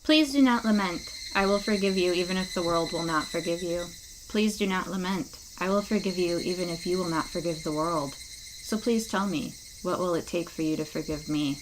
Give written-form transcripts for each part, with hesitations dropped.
Please do not lament. I will forgive you even if the world will not forgive you. Please do not lament. I will forgive you even if you will not forgive the world. So please tell me, what will it take for you to forgive me?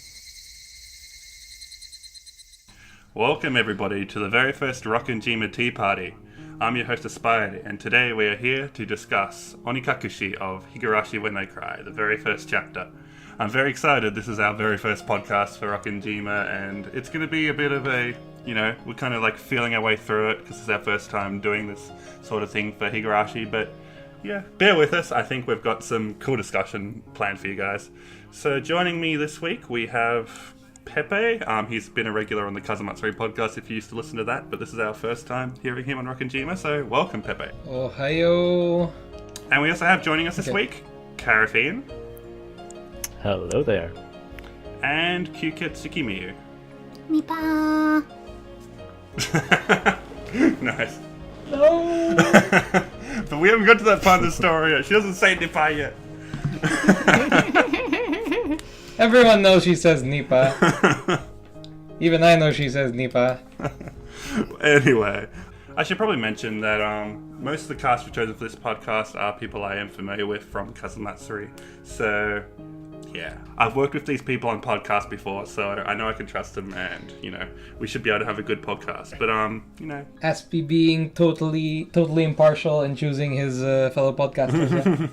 Welcome everybody to the very first Rokkenjima Tea Party. I'm your host Aspirety, and today we are here to discuss Onikakushi of Higurashi When They Cry, the very first chapter. I'm very excited. This is our very first podcast for Rokkenjima, and it's going to be a bit of a, we're kind of like feeling our way through it because it's our first time doing this sort of thing for Higurashi, but yeah, bear with us. I think we've got some cool discussion planned for you guys. So joining me this week, we have Pepe. He's been a regular on the Kazumatsuri podcast if you used to listen to that, but this is our first time hearing him on Rokkenjima, so welcome, Pepe. Ohio. And we also have joining us this week, Karifean. Hello there. And kyuketsukimiyu. Nipa. Nice. No. But we haven't got to that part of the story yet. She doesn't say Nipa yet. Everyone knows she says Nipa. Even I know she says Nipa. Anyway, I should probably mention that most of the cast we've chosen for this podcast are people I am familiar with from Kazumatsuri. So, yeah, I've worked with these people on podcasts before, so I know I can trust them, and, we should be able to have a good podcast. But, Aspie being totally impartial and choosing his fellow podcasters. Yeah.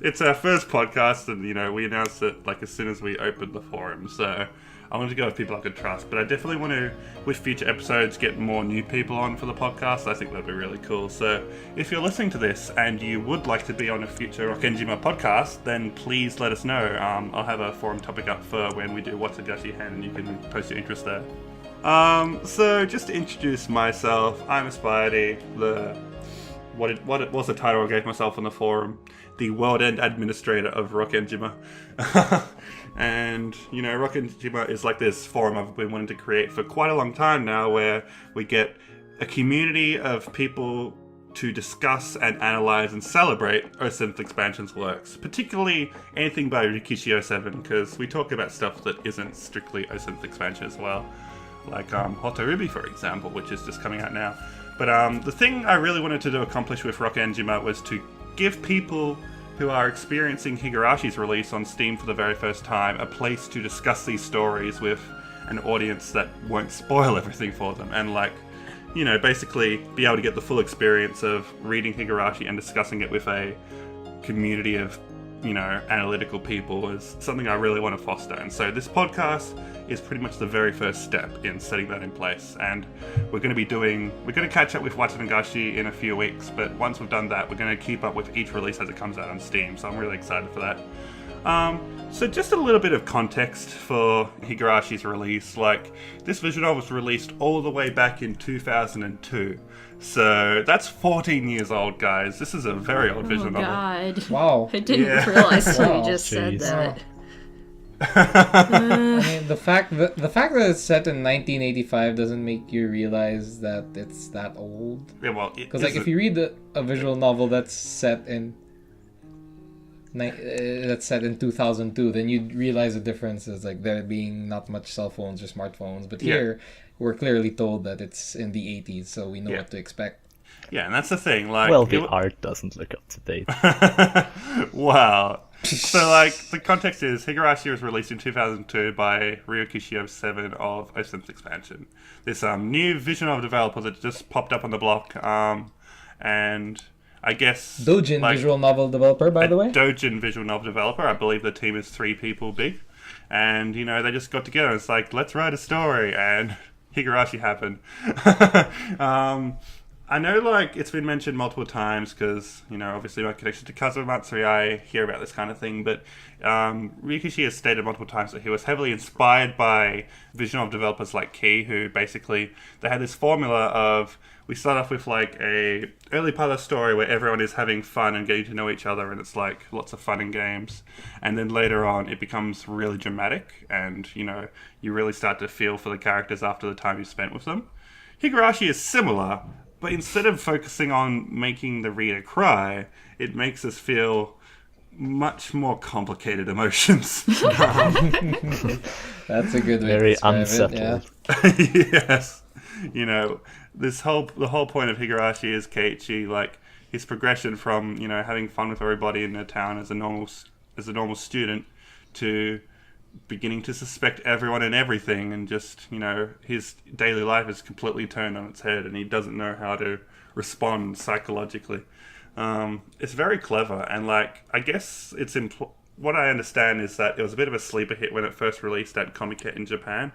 It's our first podcast, and, we announced it, as soon as we opened the forum, so I wanted to go with people I could trust, but I definitely want to, with future episodes, get more new people on for the podcast. I think that'd be really cool. So if you're listening to this and you would like to be on a future Rokkenjima podcast, then please let us know. I'll have a forum topic up for when we do What's a Gashi Hen, and you can post your interest there. So just to introduce myself, I'm Aspirety, what was the title I gave myself on the forum? The World End Administrator of Rokkenjima. And, Rokkenjima is like this forum I've been wanting to create for quite a long time now, where we get a community of people to discuss and analyze and celebrate 7th Expansion's works, particularly anything by Rikishi 07, because we talk about stuff that isn't strictly 7th Expansion as well, like Hotorubi, for example, which is just coming out now. But the thing I really wanted to accomplish with Rokkenjima was to give people who are experiencing Higurashi's release on Steam for the very first time a place to discuss these stories with an audience that won't spoil everything for them, and basically be able to get the full experience of reading Higurashi and discussing it with a community of analytical people is something I really want to foster. And so this podcast is pretty much the very first step in setting that in place. And we're going to catch up with Watanagashi in a few weeks, but once we've done that, we're going to keep up with each release as it comes out on Steam. So I'm really excited for that. So just a little bit of context for Higurashi's release. This visual novel was released all the way back in 2002. So that's 14 years old, guys. This is a very old visual novel. Oh, God. Wow. I didn't realize Wow. you just said that. I mean, the fact that it's set in 1985 doesn't make you realize that it's that old. Yeah, well, because if you read a visual novel that's set in 2002, then you'd realize the difference is there being not much cell phones or smartphones. But here, we're clearly told that it's in the 80s, so we know what to expect. Yeah, and that's the thing. The art doesn't look up to date. Wow. So, the context is Higurashi was released in 2002 by Ryokishi 07 of 7th Expansion. This new vision of developer that just popped up on the block, and I guess Dojin visual novel developer, by the way. Dojin visual novel developer. I believe the team is 3 people big, and they just got together. And it's let's write a story, and Higurashi happened. I know, it's been mentioned multiple times because, obviously my connection to Kazumatsuri, I hear about this kind of thing, but Ryukishi has stated multiple times that he was heavily inspired by visual novel developers like Keiichi, who basically, they had this formula of, we start off with, a early part of the story where everyone is having fun and getting to know each other, and it's, lots of fun and games, and then later on, it becomes really dramatic, and, you really start to feel for the characters after the time you spent with them. Higurashi is similar, but instead of focusing on making the reader cry, it makes us feel much more complicated emotions. That's a good way Very to describe unsettled. it, yeah. Yes. The whole point of Higurashi is Keiichi, like his progression from having fun with everybody in the town as a normal student to beginning to suspect everyone and everything, and just his daily life is completely turned on its head, and he doesn't know how to respond psychologically. It's very clever, and like I guess what I understand is that it was a bit of a sleeper hit when it first released at Comiket in Japan,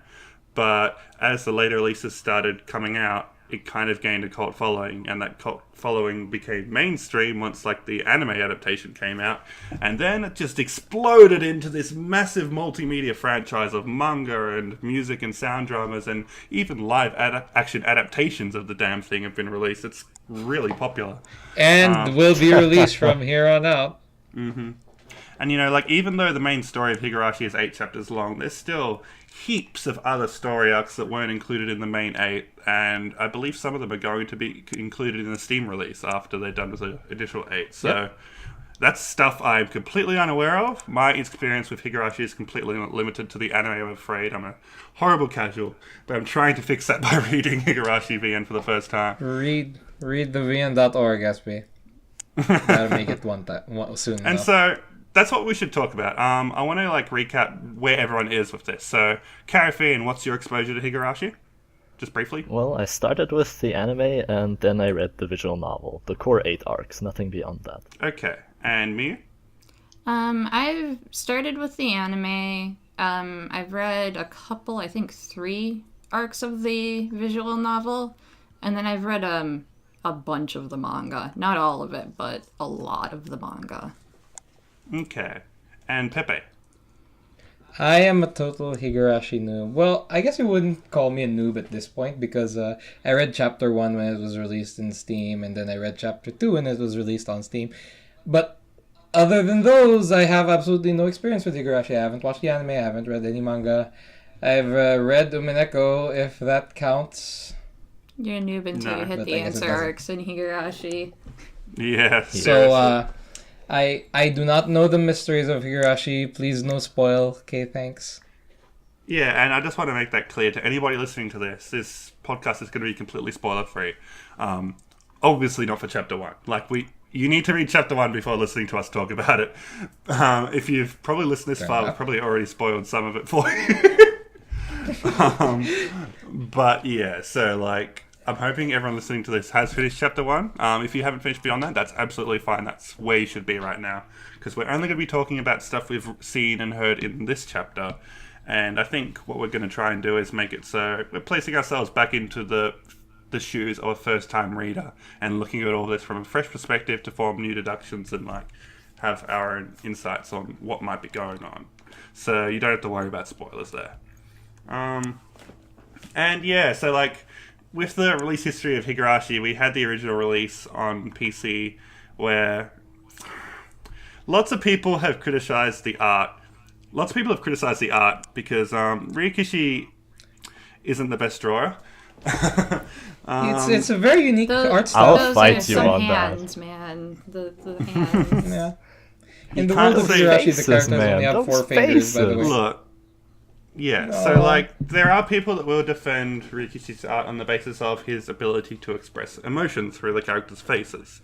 but as the later releases started coming out, it kind of gained a cult following, and that cult following became mainstream once like the anime adaptation came out, and then it just exploded into this massive multimedia franchise of manga and music and sound dramas, and even live action adaptations of the damn thing have been released. It's really popular. And will be released from here on out. Mm-hmm. And like even though the main story of Higurashi is 8 chapters long, there's still heaps of other story arcs that weren't included in the main 8, and I believe some of them are going to be included in the Steam release after they're done with the additional 8. So that's stuff I'm completely unaware of. My experience with Higurashi is completely limited to the anime, I'm afraid. I'm a horrible casual, but I'm trying to fix that by reading Higurashi VN for the first time. Read the VN.org, Aspie. Gotta make it soon. And though. so that's what we should talk about. I want to recap where everyone is with this. So, Karifean, what's your exposure to Higurashi? Just briefly. Well, I started with the anime, and then I read the visual novel. The core 8 arcs, nothing beyond that. Okay. And Miyu? I've started with the anime. I've read a couple, I think 3 arcs of the visual novel. And then I've read a bunch of the manga. Not all of it, but a lot of the manga. Okay. And Pepe? I am a total Higurashi noob. Well, I guess you wouldn't call me a noob at this point, because I read Chapter 1 when it was released in Steam, and then I read Chapter 2 when it was released on Steam. But other than those, I have absolutely no experience with Higurashi. I haven't watched the anime, I haven't read any manga. I've read Umineko, if that counts. You're a noob until you hit the answer arcs in Higurashi. Yeah, so, I do not know the mysteries of Higurashi. Please, no spoil. Okay, thanks. Yeah, and I just want to make that clear to anybody listening to this. This podcast is going to be completely spoiler-free. Obviously not for Chapter 1. You need to read Chapter 1 before listening to us talk about it. If you've probably listened this far, we've probably already spoiled some of it for you. But yeah, so I'm hoping everyone listening to this has finished Chapter 1. If you haven't finished beyond that, that's absolutely fine. That's where you should be right now. Because we're only going to be talking about stuff we've seen and heard in this chapter. And I think what we're going to try and do is make it so we're placing ourselves back into the shoes of a first-time reader and looking at all this from a fresh perspective to form new deductions and have our own insights on what might be going on. So you don't have to worry about spoilers there. And yeah, so with the release history of Higurashi, we had the original release on PC where lots of people have criticized the art. Lots of people have criticized the art because Rokkenjima isn't the best drawer. It's a very unique art style. I'll fight you on hands, that. Man. The hands. Yeah. In the world of Higurashi, the characters only have 4 fingers, by the way. Look. Yeah, so there are people that will defend Rokkenjima's art on the basis of his ability to express emotion through the characters' faces.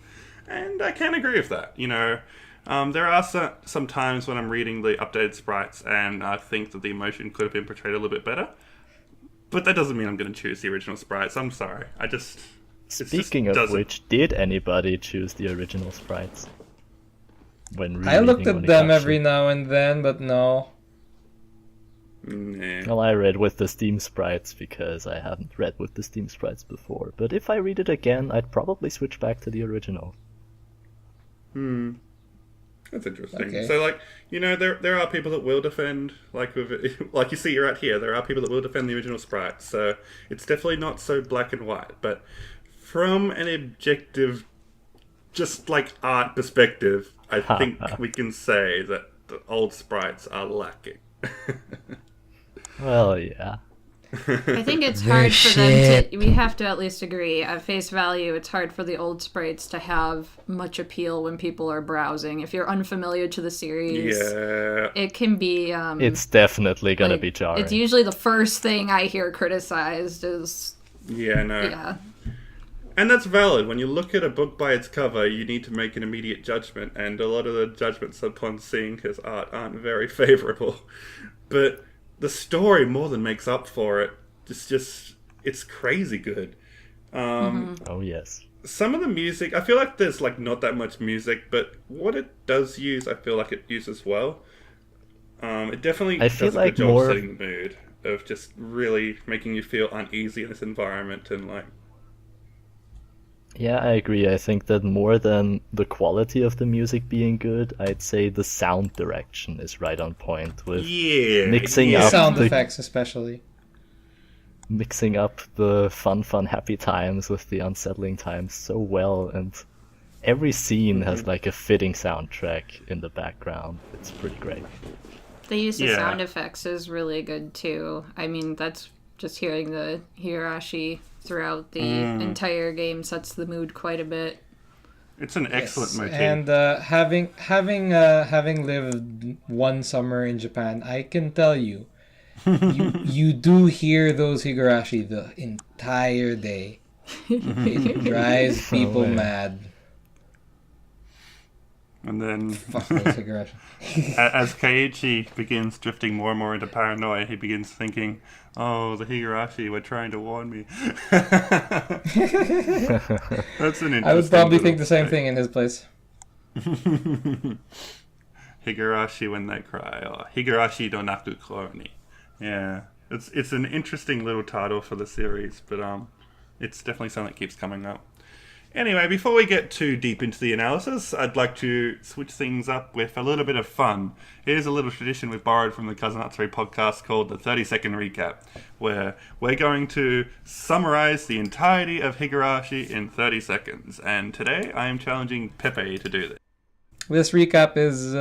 And I can agree with that. There are some times when I'm reading the updated sprites and I think that the emotion could have been portrayed a little bit better. But that doesn't mean I'm going to choose the original sprites. I'm sorry. Speaking of which, did anybody choose the original sprites? I looked at them every now and then, but no. Nah. Well, I read with the Steam sprites because I haven't read with the Steam sprites before. But if I read it again, I'd probably switch back to the original. That's interesting. Okay. So, there are people that will defend, you see right here, there are people that will defend the original sprites. So it's definitely not so black and white. But from an objective, just art perspective, I think we can say that the old sprites are lacking. Well, yeah. I think it's hard for them to... We have to at least agree, at face value, it's hard for the old sprites to have much appeal when people are browsing. If you're unfamiliar to the series, it can be... it's definitely going to be jarring. It's usually the first thing I hear criticized is Yeah, no. Yeah. And that's valid. When you look at a book by its cover, you need to make an immediate judgment, and a lot of the judgments upon seeing his art aren't very favourable. But the story more than makes up for it. It's crazy good. Oh, yes. Some of the music, I feel like there's like not that much music, but what it does use, I feel like it uses well. It definitely does a good job setting the mood of just really making you feel uneasy in this environment and like. Yeah, I agree. I think that more than the quality of the music being good, I'd say the sound direction is right on point with mixing up sound effects, especially. Mixing up the fun, happy times with the unsettling times so well, and every scene has like a fitting soundtrack in the background. It's pretty great. The use of sound effects is really good too. I mean, that's just hearing the Higurashi throughout the entire game sets the mood quite a bit. It's an excellent motif. And having lived one summer in Japan, I can tell you, you do hear those Higurashi the entire day. It drives people mad. And then, fuck those Higurashi. as Keiichi begins drifting more and more into paranoia, he begins thinking, "Oh, the Higurashi were trying to warn me." That's an interesting. I would probably think the same thing in his place. Higurashi When They Cry, or Higurashi Donaku Koroni. Yeah, it's an interesting little title for the series, but it's definitely something that keeps coming up. Anyway, before we get too deep into the analysis, I'd like to switch things up with a little bit of fun. Here's a little tradition we've borrowed from the Kazunatsuri podcast called the 30-second recap, where we're going to summarize the entirety of Higurashi in 30 seconds. And today, I am challenging Pepe to do this. This recap is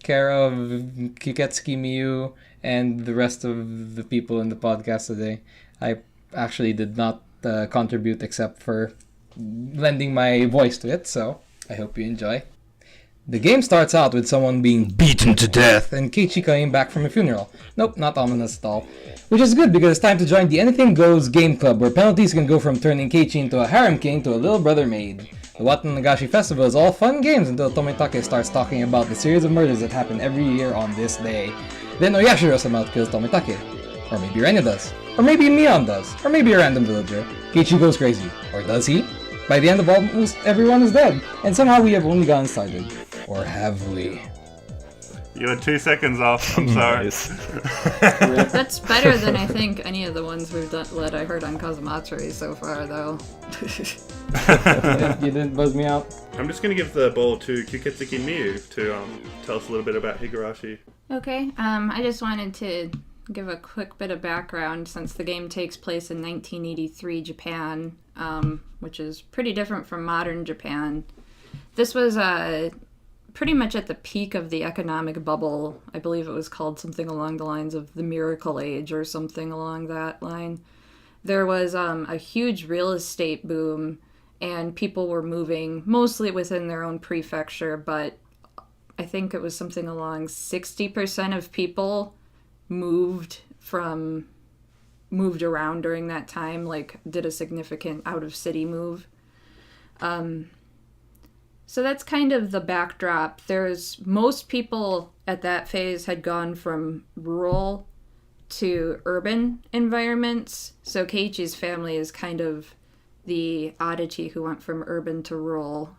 care of kyuketsukimiyu and the rest of the people in the podcast today. I actually did not contribute except for lending my voice to it, so I hope you enjoy. The game starts out with someone being beaten to death and Keiichi coming back from a funeral. Nope, not ominous at all. Which is good because it's time to join the Anything Goes game club, where penalties can go from turning Keiichi into a harem king to a little brother maid. The Watan Nagashi festival is all fun games until Tomitake starts talking about the series of murders that happen every year on this day. Then Oyashiro-sama kills Tomitake. Or maybe Rena does. Or maybe Mion does. Or maybe a random villager. Keiichi goes crazy. Or does he? By the end of almost everyone is dead, and somehow we have only gotten started. Or have we? You were 2 seconds off, I'm sorry. That's better than I think any of the ones we've done that I heard on Kazumatsuri so far, though. You didn't buzz me out. I'm just going to give the ball to kyuketsukimiyu to tell us a little bit about Higurashi. Okay, I just wanted to give a quick bit of background since the game takes place in 1983 Japan, which is pretty different from modern Japan. This was pretty much at the peak of the economic bubble. I believe it was called something along the lines of the Miracle Age or something along that line. There was a huge real estate boom, and people were moving mostly within their own prefecture, but I think it was something along 60% of people moved around during that time, like did a significant out-of-city move. So that's kind of the backdrop. Most people at that phase had gone from rural to urban environments. So Keiichi's family is kind of the oddity who went from urban to rural.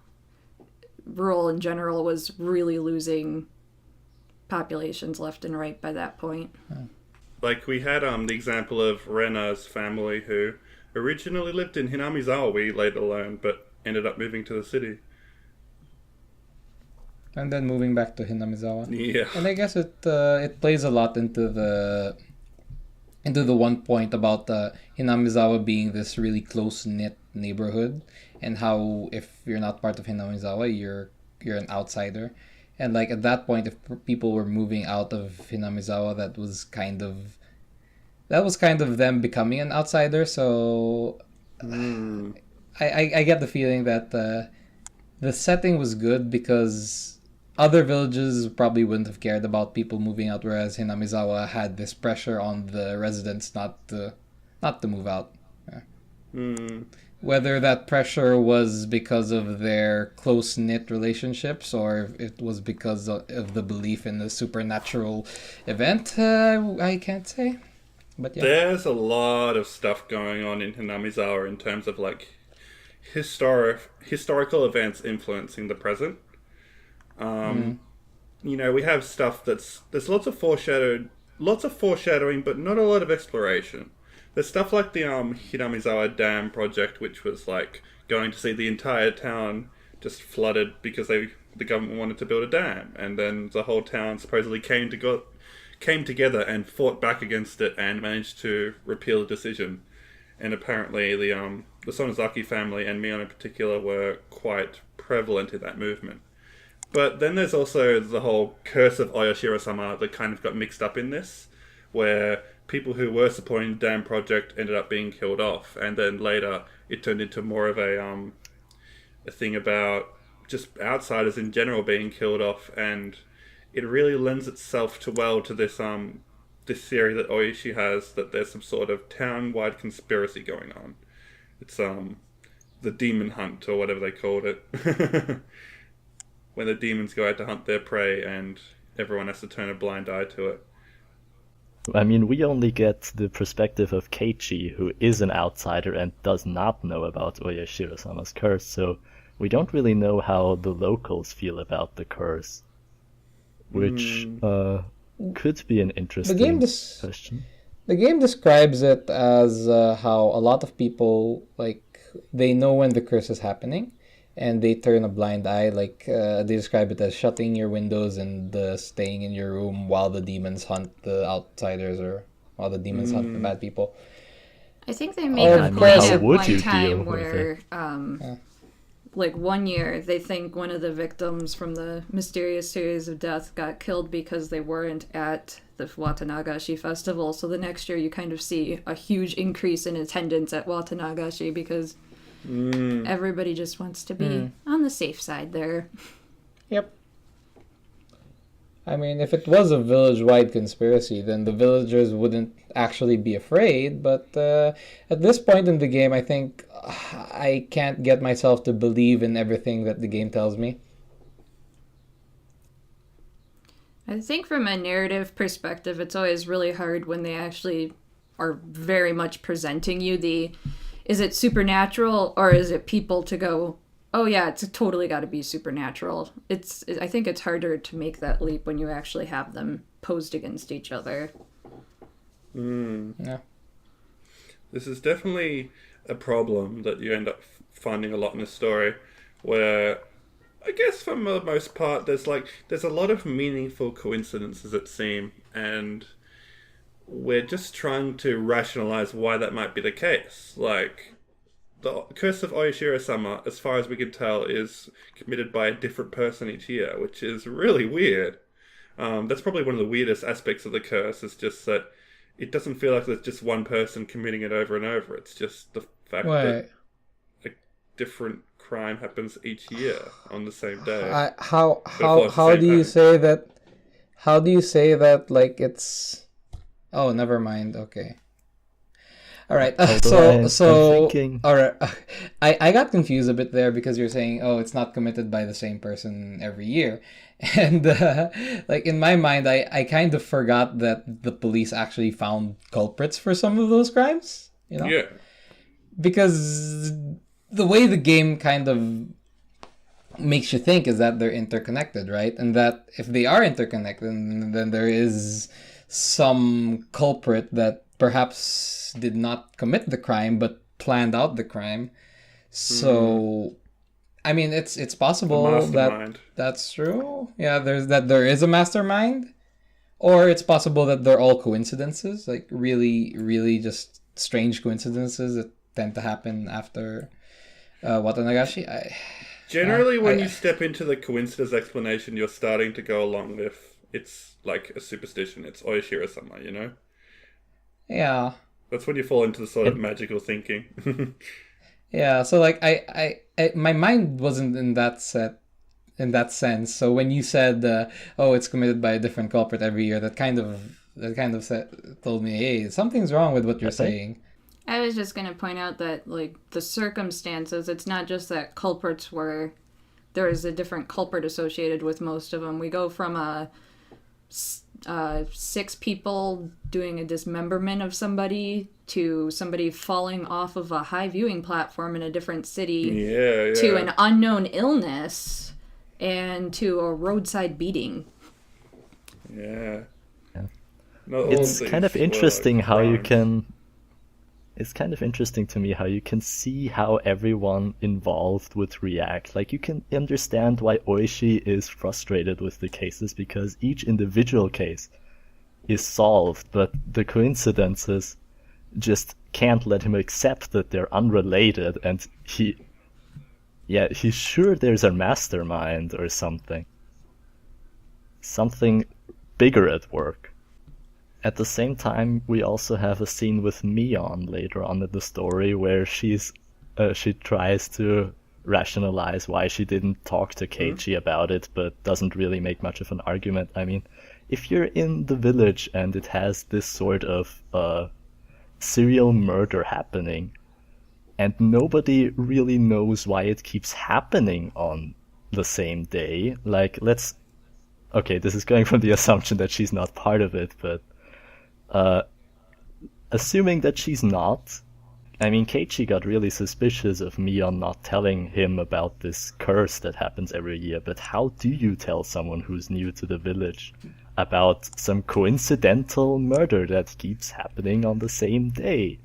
Rural in general was really losing populations left and right by that point. Like we had the example of Rena's family who originally lived in Hinamizawa, we later learned, but ended up moving to the city. And then moving back to Hinamizawa. Yeah. And I guess it plays a lot into the one point about Hinamizawa being this really close-knit neighborhood, and how if you're not part of Hinamizawa, you're an outsider. And like at that point, if people were moving out of Hinamizawa, that was kind of them becoming an outsider. So I get the feeling that the setting was good because other villages probably wouldn't have cared about people moving out, whereas Hinamizawa had this pressure on the residents not to move out. Whether that pressure was because of their close-knit relationships or if it was because of the belief in the supernatural event, I can't say. But yeah. There's a lot of stuff going on in Hinamizawa in terms of like historical events influencing the present. You know, we have stuff there's lots of foreshadowing, but not a lot of exploration. There's stuff like the Hinamizawa Dam project, which was like going to see the entire town just flooded because the government wanted to build a dam, and then the whole town supposedly came together and fought back against it and managed to repeal the decision. And apparently the Sonozaki family, and Mion in particular, were quite prevalent in that movement. But then there's also the whole curse of Oyashiro-sama that kind of got mixed up in this, where people who were supporting the dam project ended up being killed off, and then later it turned into more of a thing about just outsiders in general being killed off, and it really lends itself to this this theory that Oishi has, that there's some sort of town-wide conspiracy going on. It's the demon hunt, or whatever they called it. When the demons go out to hunt their prey and everyone has to turn a blind eye to it. I mean, we only get the perspective of Keiichi, who is an outsider and does not know about Oyashiro-sama's curse, so we don't really know how the locals feel about the curse, which could be an interesting question. The game describes it as how a lot of people, like, they know when the curse is happening, and they turn a blind eye. Like, they describe it as shutting your windows and staying in your room while the demons hunt the outsiders, or while the demons hunt the bad people. I think they make a point at one time where, Yeah. like, one year, they think one of the victims from the mysterious series of death got killed because they weren't at the Watanagashi festival. So the next year you kind of see a huge increase in attendance at Watanagashi because everybody just wants to be on the safe side there. Yep. I mean, if it was a village-wide conspiracy, then the villagers wouldn't actually be afraid. But at this point in the game, I think I can't get myself to believe in everything that the game tells me. I think from a narrative perspective, it's always really hard when they actually are very much presenting you is it supernatural or is it people to go, oh yeah, it's totally got to be supernatural. I think it's harder to make that leap when you actually have them posed against each other. Yeah. This is definitely a problem that you end up finding a lot in the story, where I guess for the most part there's a lot of meaningful coincidences, it seems, and we're just trying to rationalize why that might be the case. Like, the Curse of Oyashiro-sama, as far as we can tell, is committed by a different person each year, which is really weird. That's probably one of the weirdest aspects of the curse, is just that it doesn't feel like there's just one person committing it over and over. It's just the fact that a different crime happens each year on the same day. How do you say that? How do you say that? Like, it's. Oh, never mind. Okay. All right. So all right. I got confused a bit there because you're saying, oh, it's not committed by the same person every year, and like in my mind, I kind of forgot that the police actually found culprits for some of those crimes. You know? Yeah. Because the way the game kind of makes you think is that they're interconnected, right? And that if they are interconnected, then there is some culprit that perhaps did not commit the crime but planned out the crime. So I mean, it's possible that that's true. Yeah, there is a mastermind, or it's possible that they're all coincidences, like really, really just strange coincidences that tend to happen after Watanagashi. Generally, when you step into the coincidence explanation, you're starting to go along with it's like a superstition. It's Oyashiro-sama, you know? Yeah. That's when you fall into the sort of magical thinking. Yeah, so like I my mind wasn't in that sense. So when you said, "Oh, it's committed by a different culprit every year," that kind of told me, "Hey, something's wrong with what you're saying." I was just going to point out that, like, the circumstances, it's not just that culprits were... There is a different culprit associated with most of them. We go from 6 people doing a dismemberment of somebody to somebody falling off of a high viewing platform in a different city to an unknown illness and to a roadside beating. Yeah. It's kind of interesting how you can... It's kind of interesting to me how you can see how everyone involved would react. Like, you can understand why Oishi is frustrated with the cases because each individual case is solved, but the coincidences just can't let him accept that they're unrelated, and he's sure there's a mastermind or something bigger at work. At the same time, we also have a scene with Mion later on in the story where she tries to rationalize why she didn't talk to Keiichi about it, but doesn't really make much of an argument. I mean, if you're in the village and it has this sort of serial murder happening, and nobody really knows why it keeps happening on the same day, like, okay, this is going from the assumption that she's not part of it, but assuming that she's not, I mean, Keiichi got really suspicious of Mion not telling him about this curse that happens every year, but how do you tell someone who's new to the village about some coincidental murder that keeps happening on the same day?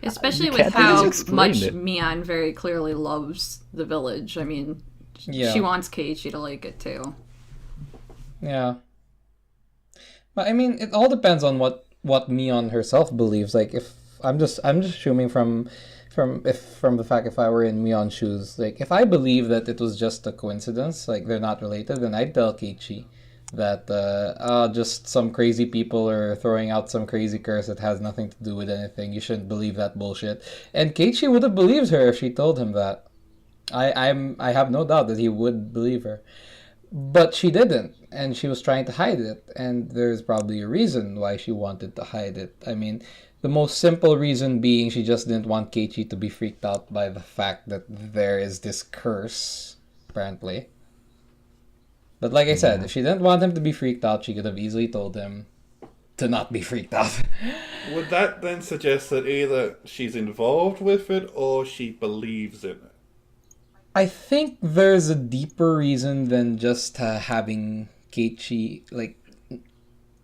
Especially with how much Mion very clearly loves the village. I mean, she wants Keiichi to like it too. Yeah. But I mean, it all depends on what Mion herself believes. Like, if I'm just assuming from the fact, if I were in Mion's shoes, like, if I believe that it was just a coincidence, like they're not related, then I'd tell Keiichi that just some crazy people are throwing out some crazy curse that has nothing to do with anything. You shouldn't believe that bullshit. And Keiichi would have believed her if she told him that. I have no doubt that he would believe her. But she didn't, and she was trying to hide it, and there's probably a reason why she wanted to hide it. I mean, the most simple reason being she just didn't want Keiichi to be freaked out by the fact that there is this curse, apparently. But like I said, if she didn't want him to be freaked out, she could have easily told him to not be freaked out. Would that then suggest that either she's involved with it or she believes in it? I think there's a deeper reason than just having Keiichi, like...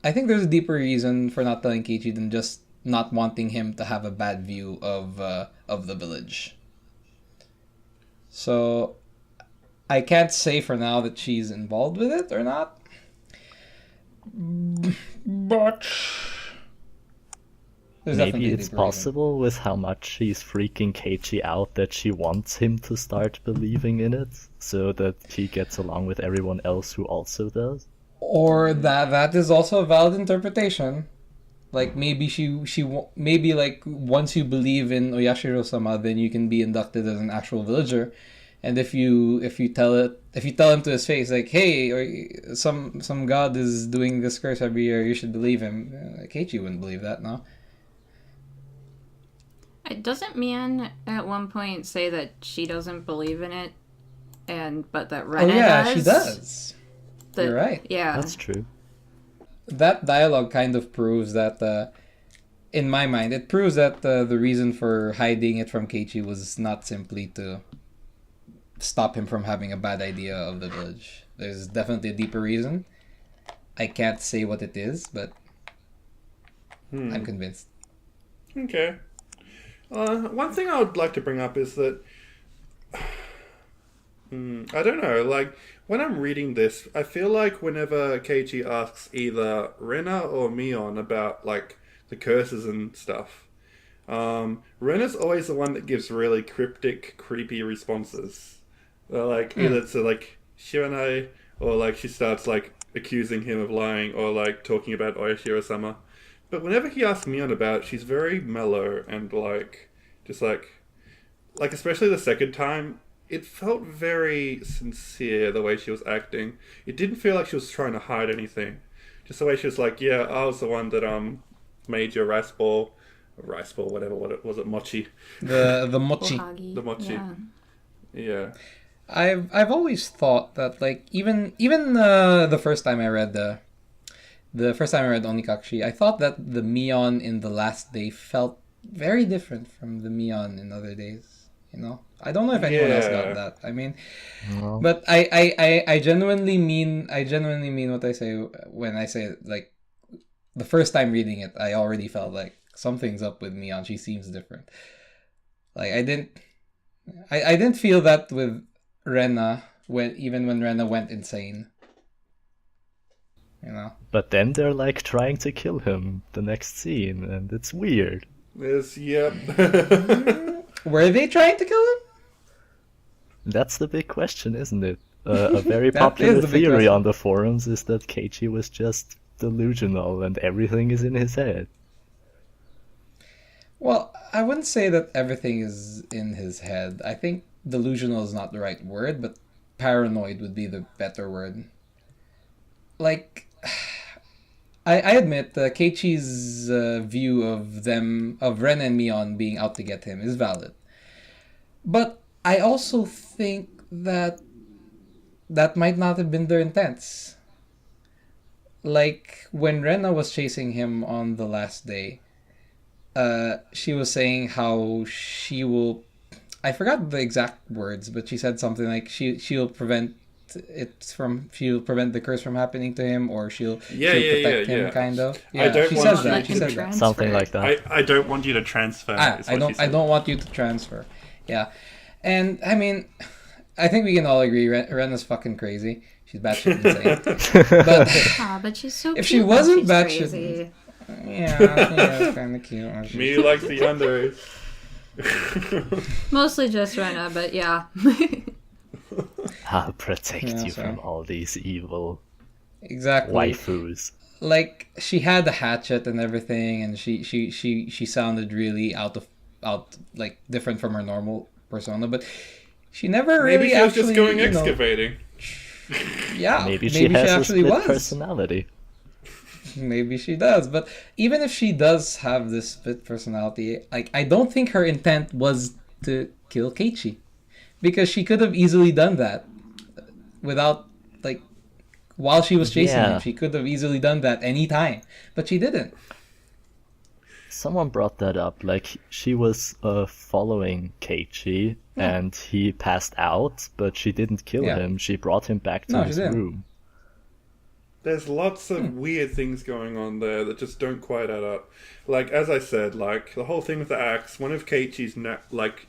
I think there's a deeper reason for not telling Keiichi than just not wanting him to have a bad view of the village. So, I can't say for now that she's involved with it or not. But... maybe it's possible with how much she's freaking Keiichi out that she wants him to start believing in it, so that he gets along with everyone else who also does. Or that is also a valid interpretation. Like, maybe maybe like once you believe in Oyashiro-sama, then you can be inducted as an actual villager. And if you tell him to his face, like, hey, some god is doing this curse every year, you should believe him. Keiichi wouldn't believe that, no. Doesn't Mion at one point say that she doesn't believe in it, but that Rena does? She does. You're right. Yeah, that's true. That dialogue kind of proves that, in my mind, it proves that the reason for hiding it from Keiichi was not simply to stop him from having a bad idea of the village. There's definitely a deeper reason. I can't say what it is, but I'm convinced. Okay. One thing I would like to bring up is that I don't know, like, when I'm reading this, I feel like whenever Keiichi asks either Rena or Mion about, like, the curses and stuff, Rena's always the one that gives really cryptic, creepy responses. Like, either to, like, Shiranai, or, like, she starts, like, accusing him of lying, or, like, talking about Oyashiro-sama. But whenever he asks Mion about it, she's very mellow and, like, just, like, especially the second time, it felt very sincere, the way she was acting. It didn't feel like she was trying to hide anything. Just the way she was like, yeah, I was the one that, made your rice ball. rice ball, whatever. What it was, it mochi. The mochi. Ohagi. The mochi. Yeah. I've always thought that like even the first time I read Onikakushi, I thought that the Mion in the last day felt very different from the Mion in other days. You know, I don't know if anyone else got that. I mean, No. but I genuinely mean what I say when I say like the first time reading it, I already felt like something's up with Mion. She seems different. Like I didn't feel that with Rena when Rena went insane. You know. But then they're like trying to kill him the next scene, and it's weird. Yep. Were they trying to kill him? That's the big question, isn't it? A very That popular is the big theory question. on the forums is that Keiichi was just delusional and everything is in his head. Well, I wouldn't say that everything is in his head. I think delusional is not the right word, but paranoid would be the better word. Like, I admit Keiichi's view of Ren and Mion being out to get him is valid. But I also think that might not have been their intents. Like, when Rena was chasing him on the last day, she was saying how she will... I forgot the exact words, but she said something like she'll prevent the curse from happening to him, or she'll protect him, kind of. Yeah, I don't she want says you that. to She says that. Something like that. I don't want you to transfer. is I what she said. don't want you to transfer. Yeah, and I mean, I think we can all agree Rena's fucking crazy. She's batshit insane. But she's so If cute she when wasn't she's batshit- crazy. Yeah, it's kind of cute. Me likes the unders. Mostly just Rena, but yeah. I'll protect Yeah, you sorry. from all these evil Exactly. waifus. Like, she had the hatchet and everything, and she sounded really like different from her normal persona, but she never Maybe really she was actually just going you know, excavating. yeah, Maybe she has a actually split was. personality. Maybe she does, but even if she does have this split personality, like, I don't think her intent was to kill Keiichi, because she could have easily done that without, like, while she was chasing Yeah. him. She could have easily done that anytime, but she didn't. Someone brought that up, like she was following Keiichi and he passed out, but she didn't kill Yeah. him. She brought him back to No, she his didn't. room. There's lots of weird things going on there that just don't quite add up. Like, as I said, like, the whole thing with the axe, one of Keiichi's,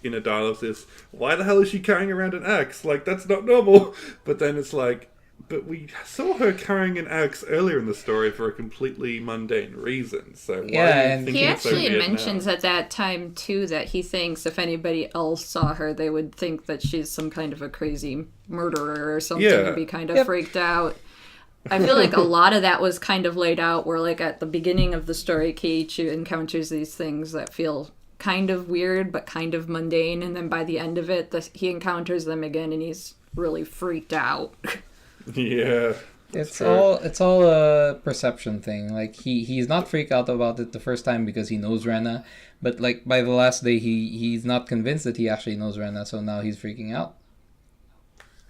inner dialogues is, why the hell is she carrying around an axe? Like, that's not normal. But then it's like, but we saw her carrying an axe earlier in the story for a completely mundane reason. So why Yeah, are you and- thinking He it's so actually weird mentions now? at that time, too, that he thinks if anybody else saw her, they would think that she's some kind of a crazy murderer or something, Yeah. and be kind of Yep. freaked out. I feel like a lot of that was kind of laid out where, like, at the beginning of the story, Keiichi encounters these things that feel kind of weird but kind of mundane, and then by the end of it, he encounters them again and he's really freaked out. Yeah. It's true. all a perception thing. Like, he's not freaked out about it the first time because he knows Rena, but like by the last day he's not convinced that he actually knows Rena, so now he's freaking out.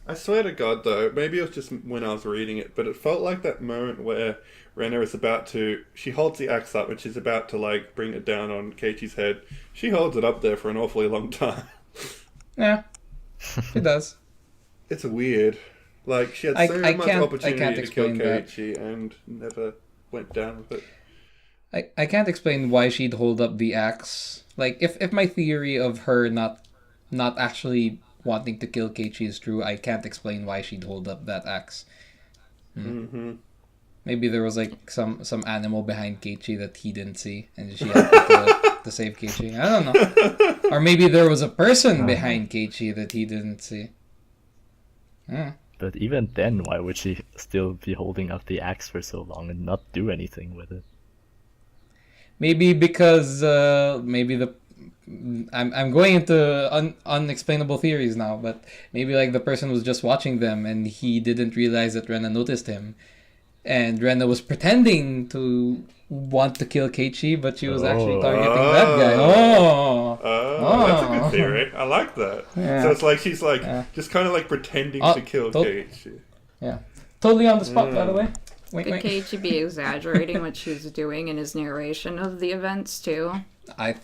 I swear to God, though, maybe it was just when I was reading it, but it felt like that moment where Rena is she holds the axe up and she's about to, like, bring it down on Keiichi's head. She holds it up there for an awfully long time. Yeah, it does. It's weird. Like, she had I so can't- much I can't opportunity to kill explain that. Keiichi and never went down with it. I can't explain why she'd hold up the axe. Like, if my theory of her not actually wanting to kill Keiichi is true, I can't explain why she'd hold up that axe. Mm-hmm. Maybe there was like some animal behind Keiichi that he didn't see, and she had to kill it to save Keiichi. I don't know. Or maybe there was a person behind Keiichi that he didn't see. Yeah. But even then, why would she still be holding up the axe for so long and not do anything with it? Maybe because I'm going into unexplainable theories now, but maybe like the person was just watching them and he didn't realize that Rena noticed him, and Rena was pretending to want to kill Keiichi, but she was actually targeting that guy. That's a good theory. I like that. Yeah. So it's like she's like just kind of like pretending to kill Keiichi. Yeah. Totally on the spot, by the way. Could Keiichi be exaggerating what she was doing in his narration of the events too? I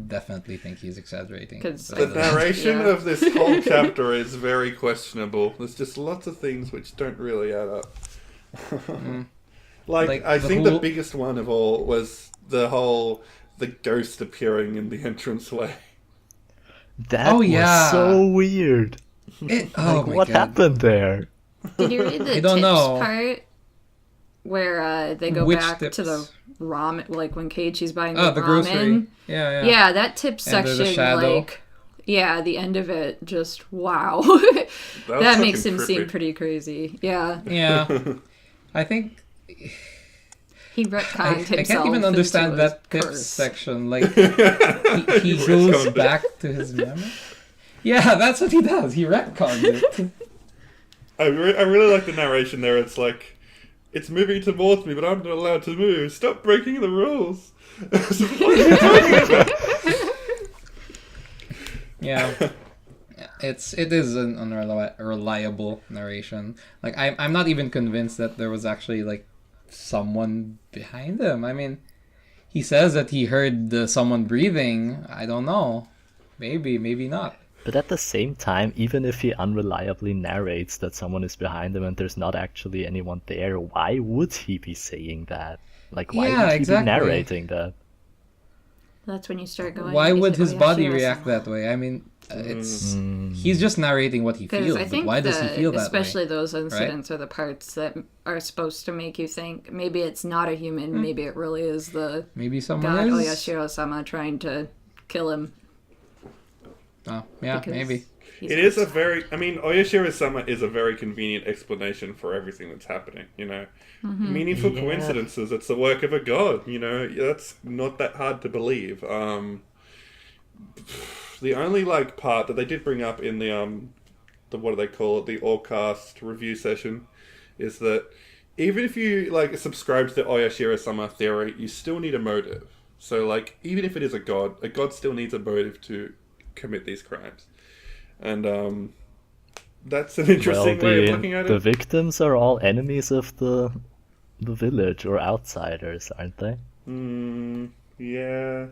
definitely think he's exciting. The narration of this whole chapter is very questionable. There's just lots of things which don't really add up. Like I think the biggest one of all was the ghost appearing in the entranceway. That was so weird. What happened there? Did you read the tips part where they go back to the ramen, like when Keiichi's buying the ramen? Grocery. Yeah, that tip section, like, the end of it, just wow. That makes him seem pretty crazy. Yeah. I think he retconned himself. I can't even understand that tip section. Like, he goes back to his memory. Yeah, that's what he does. He retcons it. I really like the narration there. It's like, it's moving towards me, but I'm not allowed to move. Stop breaking the rules. What are you talking about? Yeah. It is an unreliable narration. Like, I'm not even convinced that there was actually, like, someone behind him. I mean, he says that he heard someone breathing. I don't know. Maybe not. But at the same time, even if he unreliably narrates that someone is behind him and there's not actually anyone there, why would he be saying that? Like, why would he be narrating that? That's when you start going... Why would his body react that way? I mean, he's just narrating what he feels, but why does he feel that way? Especially those incidents are the parts that are supposed to make you think, maybe it's not a human, maybe it really is the god Oyashiro-sama trying to kill him. Oh, yeah, maybe. It is Oyashiro-sama is a very convenient explanation for everything that's happening, you know. Mm-hmm. Meaningful coincidences, it's the work of a god, you know. That's not that hard to believe. The only, like, part that they did bring up in the what do they call it, the all-cast review session, is that even if you, like, subscribe to the Oyashiro-sama theory, you still need a motive. So, like, even if it is a god still needs a motive to commit these crimes. And that's an interesting way of looking at it. The victims are all enemies of the village or outsiders, aren't they? Yeah.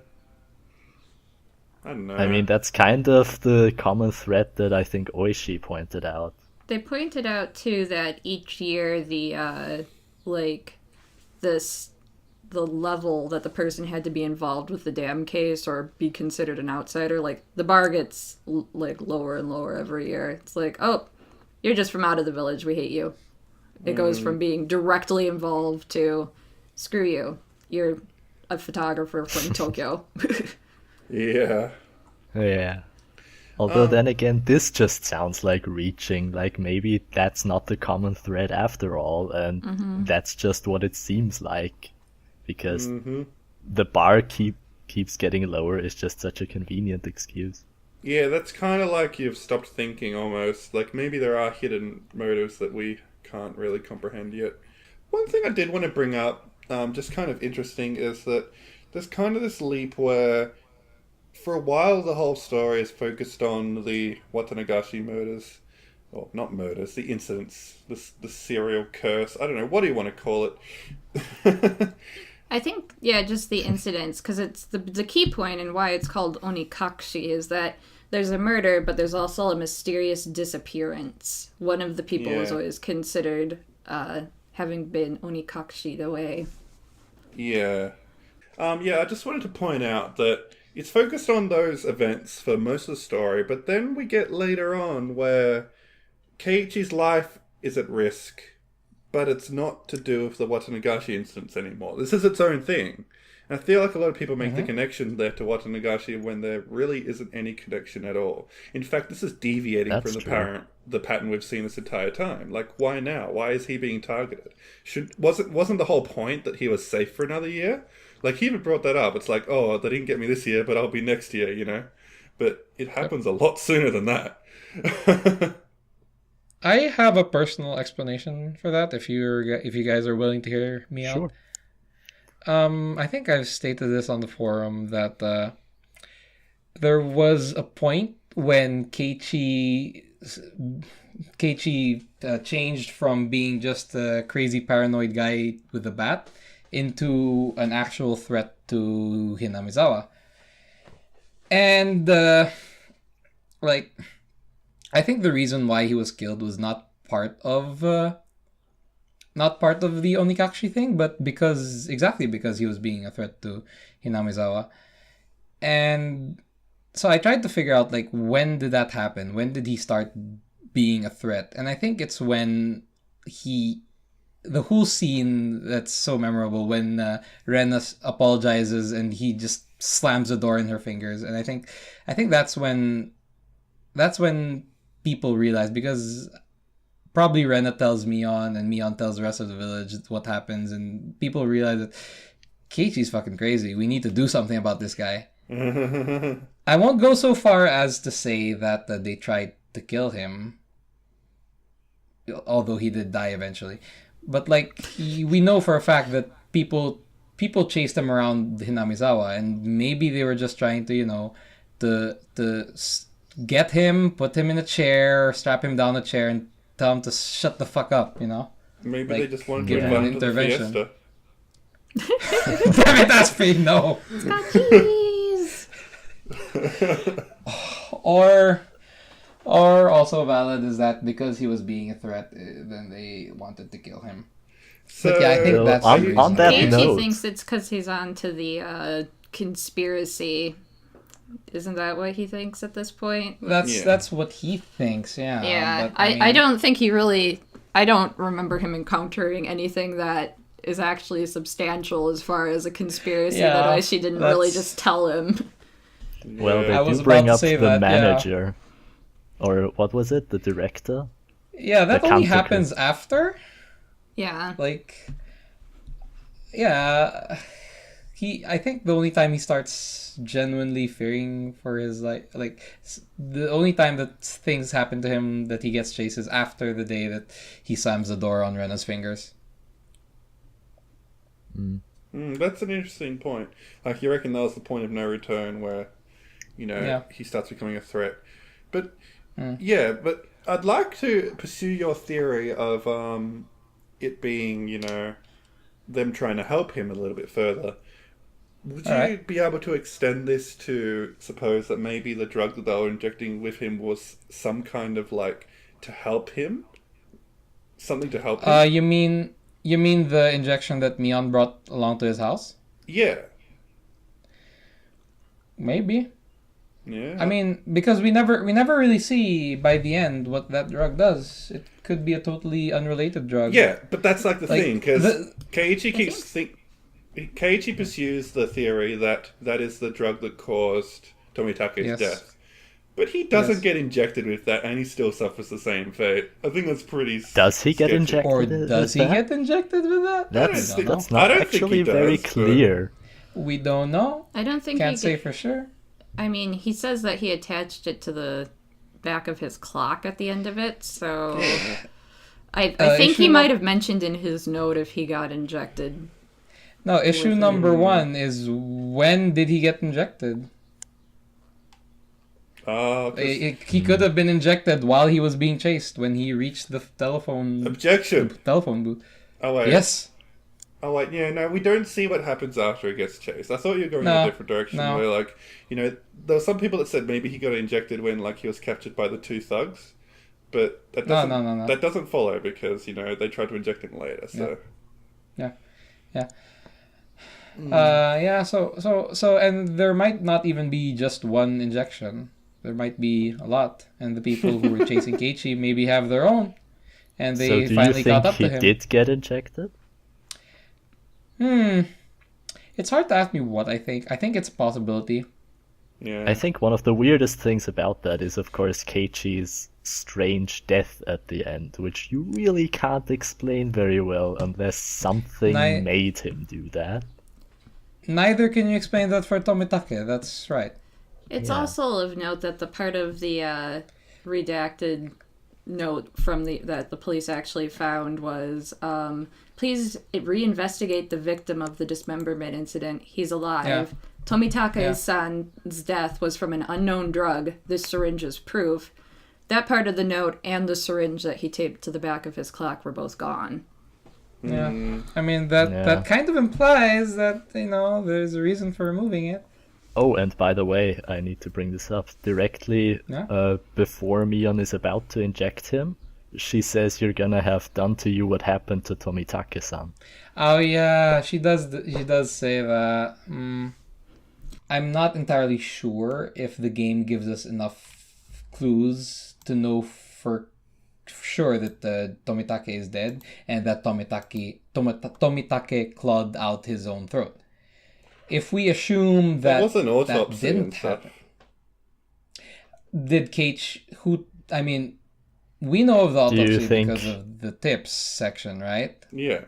I don't know. I mean, that's kind of the common thread that I think Oishi pointed out. They pointed out too that each year the level that the person had to be involved with the damn case or be considered an outsider, like, the bar gets, like, lower and lower every year. It's like, oh, you're just from out of the village, we hate you. It goes from being directly involved to, screw you, you're a photographer from Tokyo. Yeah. Although then again, this just sounds like reaching, like maybe that's not the common thread after all, and that's just what it seems like. Because the bar keeps getting lower is just such a convenient excuse. Yeah, that's kind of like you've stopped thinking almost. Like, maybe there are hidden motives that we can't really comprehend yet. One thing I did want to bring up, just kind of interesting, is that there's kind of this leap where, for a while, the whole story is focused on the Watanagashi murders. Well, not murders, the incidents, the serial curse. I don't know, what do you want to call it? I think, just the incidents, because it's the key point and why it's called Onikakushi is that there's a murder, but there's also a mysterious disappearance. One of the people is always considered having been Onikakushi away. Yeah. I just wanted to point out that it's focused on those events for most of the story, but then we get later on where Keiichi's life is at risk, but it's not to do with the Watanagashi incidents anymore. This is its own thing. And I feel like a lot of people make the connection there to Watanagashi when there really isn't any connection at all. In fact, this is deviating from the pattern we've seen this entire time. Like, why now? Why is he being targeted? Wasn't the whole point that he was safe for another year? Like, he even brought that up. It's like, oh, they didn't get me this year, but I'll be next year, you know? But it happens a lot sooner than that. I have a personal explanation for that, if you guys are willing to hear me out. I think I've stated this on the forum that there was a point when Keiichi changed from being just a crazy paranoid guy with a bat into an actual threat to Hinamizawa. And I think the reason why he was killed was not part of the Onikakushi thing, but because he was being a threat to Hinamizawa. And so I tried to figure out, like, when did that happen? When did he start being a threat? And I think it's when the whole scene that's so memorable, when Rena apologizes and he just slams the door in her fingers. And I think that's when people realize, because probably Rena tells Mion and Mion tells the rest of the village what happens, and people realize that Keiichi's fucking crazy. We need to do something about this guy. I won't go so far as to say that they tried to kill him, although he did die eventually. But we know for a fact that people chased him around Hinamizawa, and maybe they were just trying to, to get him, put him in a chair, strap him down a chair, and tell him to shut the fuck up. Maybe they just wanted to give him an intervention. Damn it, Aspirety, no. It's got cheese. Or also valid is that because he was being a threat, then they wanted to kill him. So, but yeah, I think that's the reason. on that Keiichi note, thinks it's because he's on to the conspiracy. Isn't that what he thinks at this point? That's what he thinks, yeah. Yeah, But, I don't think he really... I don't remember him encountering anything that is actually substantial as far as a conspiracy that Oishi didn't really just tell him. well, I they was do bring about to up say the that, manager. Or what was it? The director? Yeah, that The only counter happens after. Yeah. I think the only time he starts genuinely fearing for his the only time that things happen to him that he gets chased is after the day that he slams the door on Rena's fingers. That's an interesting point. You reckon that was the point of no return where, he starts becoming a threat. But, but I'd like to pursue your theory of it being, them trying to help him a little bit further. Would you be able to extend this to suppose that maybe the drug that they were injecting with him was some kind of to help him? Something to help him? You mean the injection that Mion brought along to his house? Yeah. Maybe. Yeah. I mean, because we never really see by the end what that drug does. It could be a totally unrelated drug. Yeah, but that's the thing, because Keiichi pursues the theory that is the drug that caused Tomitake's death. But he doesn't get injected with that, and he still suffers the same fate. I think that's pretty Does he get sketchy. injected Or does he get injected with that? That's I not don't think actually he does, very but- clear. We don't know. I don't think Can't say for sure. I mean, he says that he attached it to the back of his clock at the end of it, so... I think he might have mentioned in his note if he got injected. No, issue number 1 is, when did he get injected? He could have been injected while he was being chased when he reached the telephone booth. Oh wait. Yes. Oh wait, yeah, no, we don't see what happens after he gets chased. I thought you were going in a different direction where there were some people that said maybe he got injected when he was captured by the two thugs. But that doesn't No. That doesn't follow because, they tried to inject him later, so Yeah. So and there might not even be just one injection. There might be a lot, and the people who were chasing Keiichi maybe have their own, and they finally caught up to him. So do you think he did get injected? It's hard to ask me what I think. I think it's a possibility. yeah. I think one of the weirdest things about that is, of course, Keiichi's strange death at the end, which you really can't explain very well unless something made him do that. Neither can you explain that for Tomitake, that's right. It's also of note that the part of the redacted note from that the police actually found was please reinvestigate the victim of the dismemberment incident. He's alive. Yeah. Tomitake's son's death was from an unknown drug. This syringe is proof. That part of the note and the syringe that he taped to the back of his clock were both gone. Yeah. I mean, that kind of implies that, there's a reason for removing it. Oh, and by the way, I need to bring this up. Directly before Mion is about to inject him, she says you're gonna have done to you what happened to Tomitake-san. Oh yeah, she does say that. I'm not entirely sure if the game gives us enough clues to know for sure that Tomitake is dead and that Tomitake clawed out his own throat. If we assume that was an autopsy that didn't and stuff. happen, did Keiichi, we know of the autopsy because of the tips section, right? Yeah.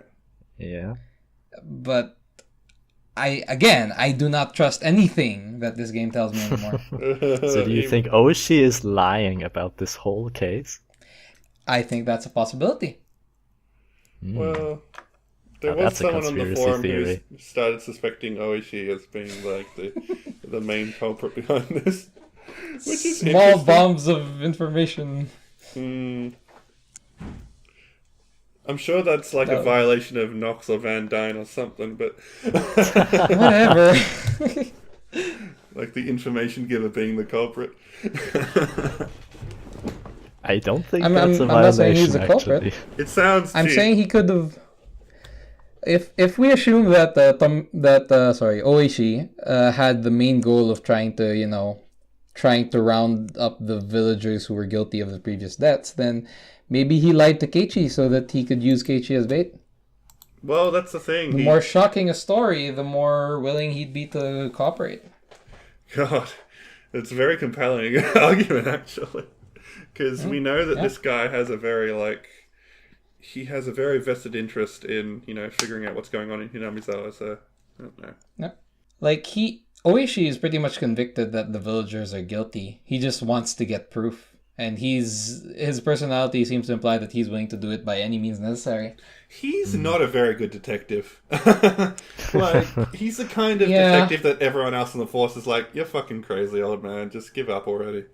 Yeah. But I do not trust anything that this game tells me anymore. So do you think Oishi is lying about this whole case? I think that's a possibility. Well, there Now, was that's a someone on the conspiracy forum theory. who started suspecting Oishi as being like the main culprit behind this. Which is Small interesting. bombs of information. I'm sure that's like a violation of Knox or Van Dyne or something, but Whatever. like the information giver being the culprit. I don't think I'm that's a not saying he's violation, a culprit. actually. It sounds I'm cheap. saying he could have. If we assume that Oishi had the main goal of trying to round up the villagers who were guilty of the previous deaths, then maybe he lied to Keiichi so that he could use Keiichi as bait. Well, that's the thing. The more shocking a story, the more willing he'd be to cooperate. God, it's a very compelling argument, actually. Because we know that this guy has a very, he has a very vested interest in, figuring out what's going on in Hinamizawa, so, I don't know. Yeah. Oishi is pretty much convicted that the villagers are guilty. He just wants to get proof. And his personality seems to imply that he's willing to do it by any means necessary. He's not a very good detective. He's the kind of detective that everyone else in the force is like, you're fucking crazy, old man, just give up already.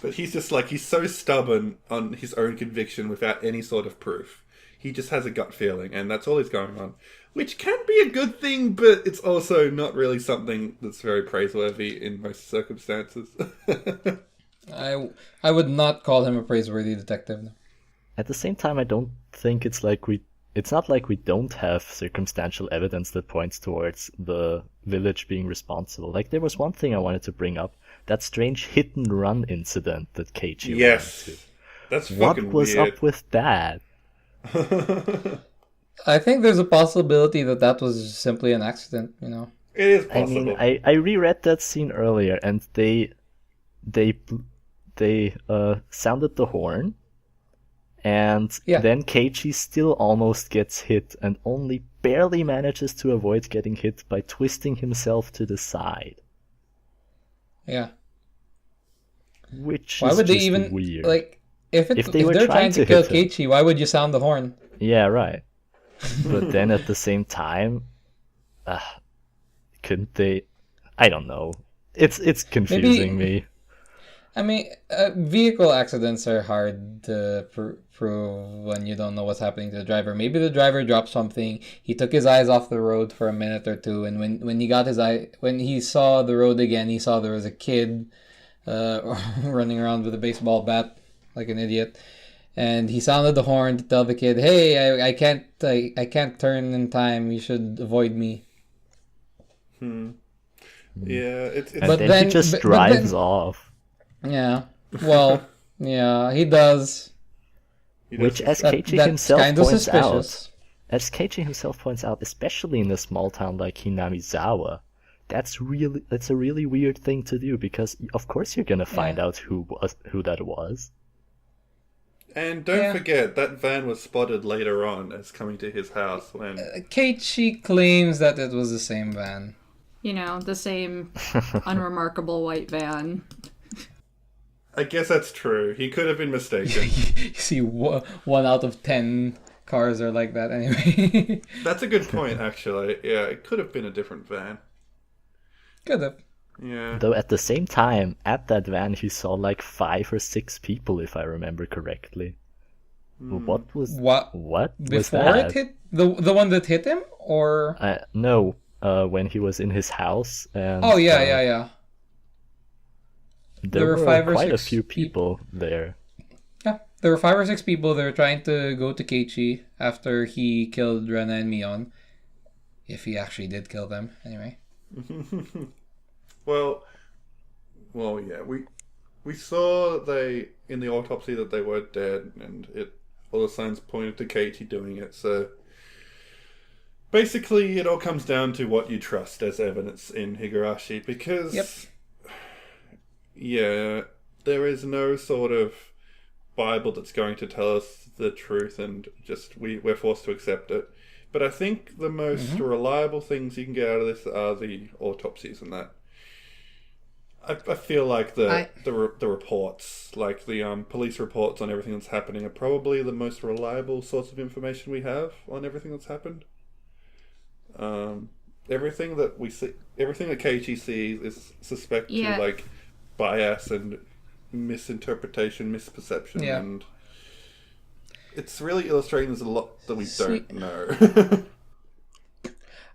But he's just he's so stubborn on his own conviction without any sort of proof. He just has a gut feeling, and that's all he's going on. Which can be a good thing, but it's also not really something that's very praiseworthy in most circumstances. I would not call him a praiseworthy detective. At the same time, I don't think it's not like we don't have circumstantial evidence that points towards the village being responsible. Like, there was one thing I wanted to bring up. That strange hit and run incident that Keiichi went to. That's fucking What was weird. up with that? I think there's a possibility that was simply an accident, It is possible. I reread that scene earlier, and they sounded the horn, and then Keiichi still almost gets hit and only barely manages to avoid getting hit by twisting himself to the side. Yeah. Which why is would they just even weird. If they were they're trying to kill hit him. Keiichi, why would you sound the horn? Yeah, right. But then at the same time, couldn't they? I don't know. It's confusing me. I mean, vehicle accidents are hard to prove when you don't know what's happening to the driver. Maybe the driver dropped something. He took his eyes off the road for a minute or two, and when he saw the road again, he saw there was a kid running around with a baseball bat like an idiot, and he sounded the horn to tell the kid, "Hey, I can't turn in time. You should avoid me." Yeah, And then he just drives off. Yeah. Well, yeah, he does. Which, as That- Keiichi that's himself kinda points suspicious. out, especially in a small town like Hinamizawa, that's a really weird thing to do, because of course you're gonna find out who that was. And don't forget, that van was spotted later on as coming to his house when... Keiichi claims that it was the same van. The same unremarkable white van. I guess that's true. He could have been mistaken. You see 1 out of 10 cars are like that anyway. That's a good point, actually. Yeah, it could have been a different van. Could have. Yeah. Though at the same time, at that van, he saw like 5 or 6 people, if I remember correctly. What was What was before that? it hit the one that hit him, or No, when he was in his house. And, oh yeah. There were were 5 or quite a 6 few people there. Yeah, there were 5 or 6 people that were trying to go to Keiichi after he killed Rena and Mion. If he actually did kill them, anyway. Well, yeah. We saw in the autopsy that they were dead, and all the signs pointed to Keiichi doing it. So basically, it all comes down to what you trust as evidence in Higurashi, because yeah, there is no sort of Bible that's going to tell us the truth, and just we're forced to accept it. But I think the most reliable things you can get out of this are the autopsies and that. I feel like the reports, like the police reports on everything that's happening, are probably the most reliable source of information we have on everything that's happened. Everything that we see, everything that Keiichi sees is suspect to like bias and misinterpretation, misperception, and it's really illustrating there's a lot that we don't know.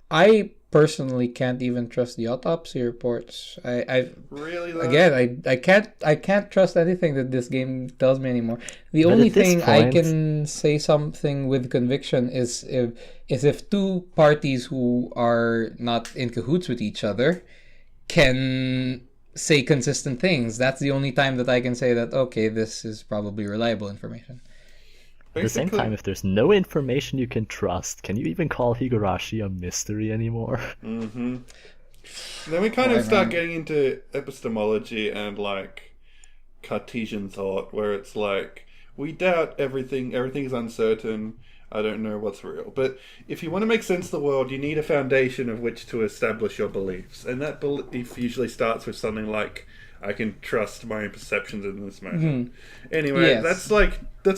I personally can't even trust the autopsy reports. I really though? Again, I can't trust anything that this game tells me anymore. The But only at this thing I point- can say something with conviction is if two parties who are not in cahoots with each other can say consistent things. That's the only time that I can say that, okay, this is probably reliable information. At the same time, if there's no information you can trust, can you even call Higurashi a mystery anymore? Then we kind of start getting into epistemology and like Cartesian thought, where it's like we doubt everything is uncertain, I don't know what's real. But if you want to make sense of the world, you need a foundation of which to establish your beliefs, and that belief usually starts with something like, I can trust my own perceptions in this moment. Anyway, that's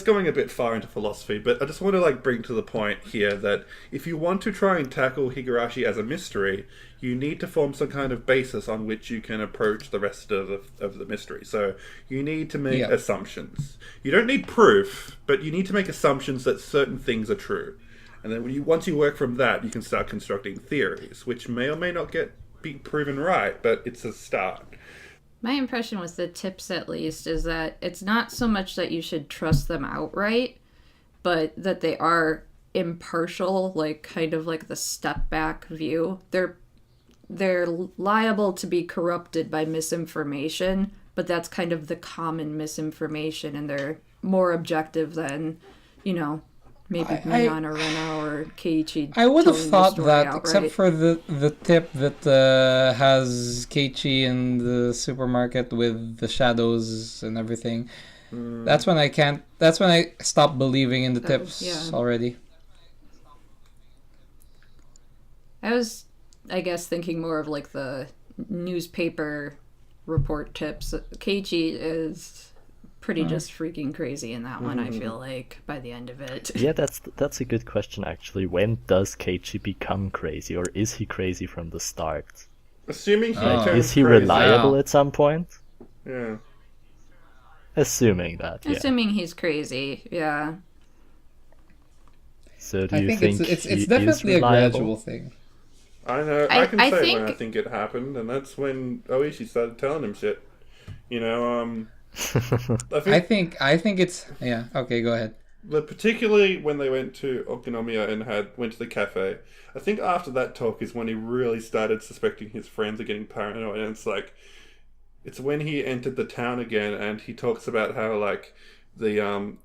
going a bit far into philosophy, but I just want to like bring to the point here that if you want to try and tackle Higurashi as a mystery, you need to form some kind of basis on which you can approach the rest of the mystery. So you need to make assumptions. You don't need proof, but you need to make assumptions that certain things are true. And then once you work from that, you can start constructing theories, which may or may not be proven right, but it's a start. My impression with the tips, at least, is that it's not so much that you should trust them outright, but that they are impartial, like kind of like the step back view. They're liable to be corrupted by misinformation, but that's kind of the common misinformation, and they're more objective than, maybe Mion or Rena or Keiichi. I would have thought that, outright. except for the tip that has Keiichi in the supermarket with the shadows and everything. That's when I stopped believing in the tips already. I was, I guess, thinking more of like the newspaper report tips. Keiichi is pretty just freaking crazy in that one, I feel like, by the end of it. Yeah, that's a good question, actually. When does Keiichi become crazy, or is he crazy from the start? Assuming he turns Is he crazy. reliable at some point? Yeah. Assuming that, yeah. Assuming he's crazy, yeah. So do I you think think it's he definitely is a reliable? gradual thing. I know. I can I say think... when I think it happened, and that's when Oishi started telling him shit. I think it's okay, go ahead. But particularly when they went to Okinomiya and went to the cafe, I think after that talk is when he really started suspecting his friends are getting paranoid, and it's when he entered the town again, and he talks about how like the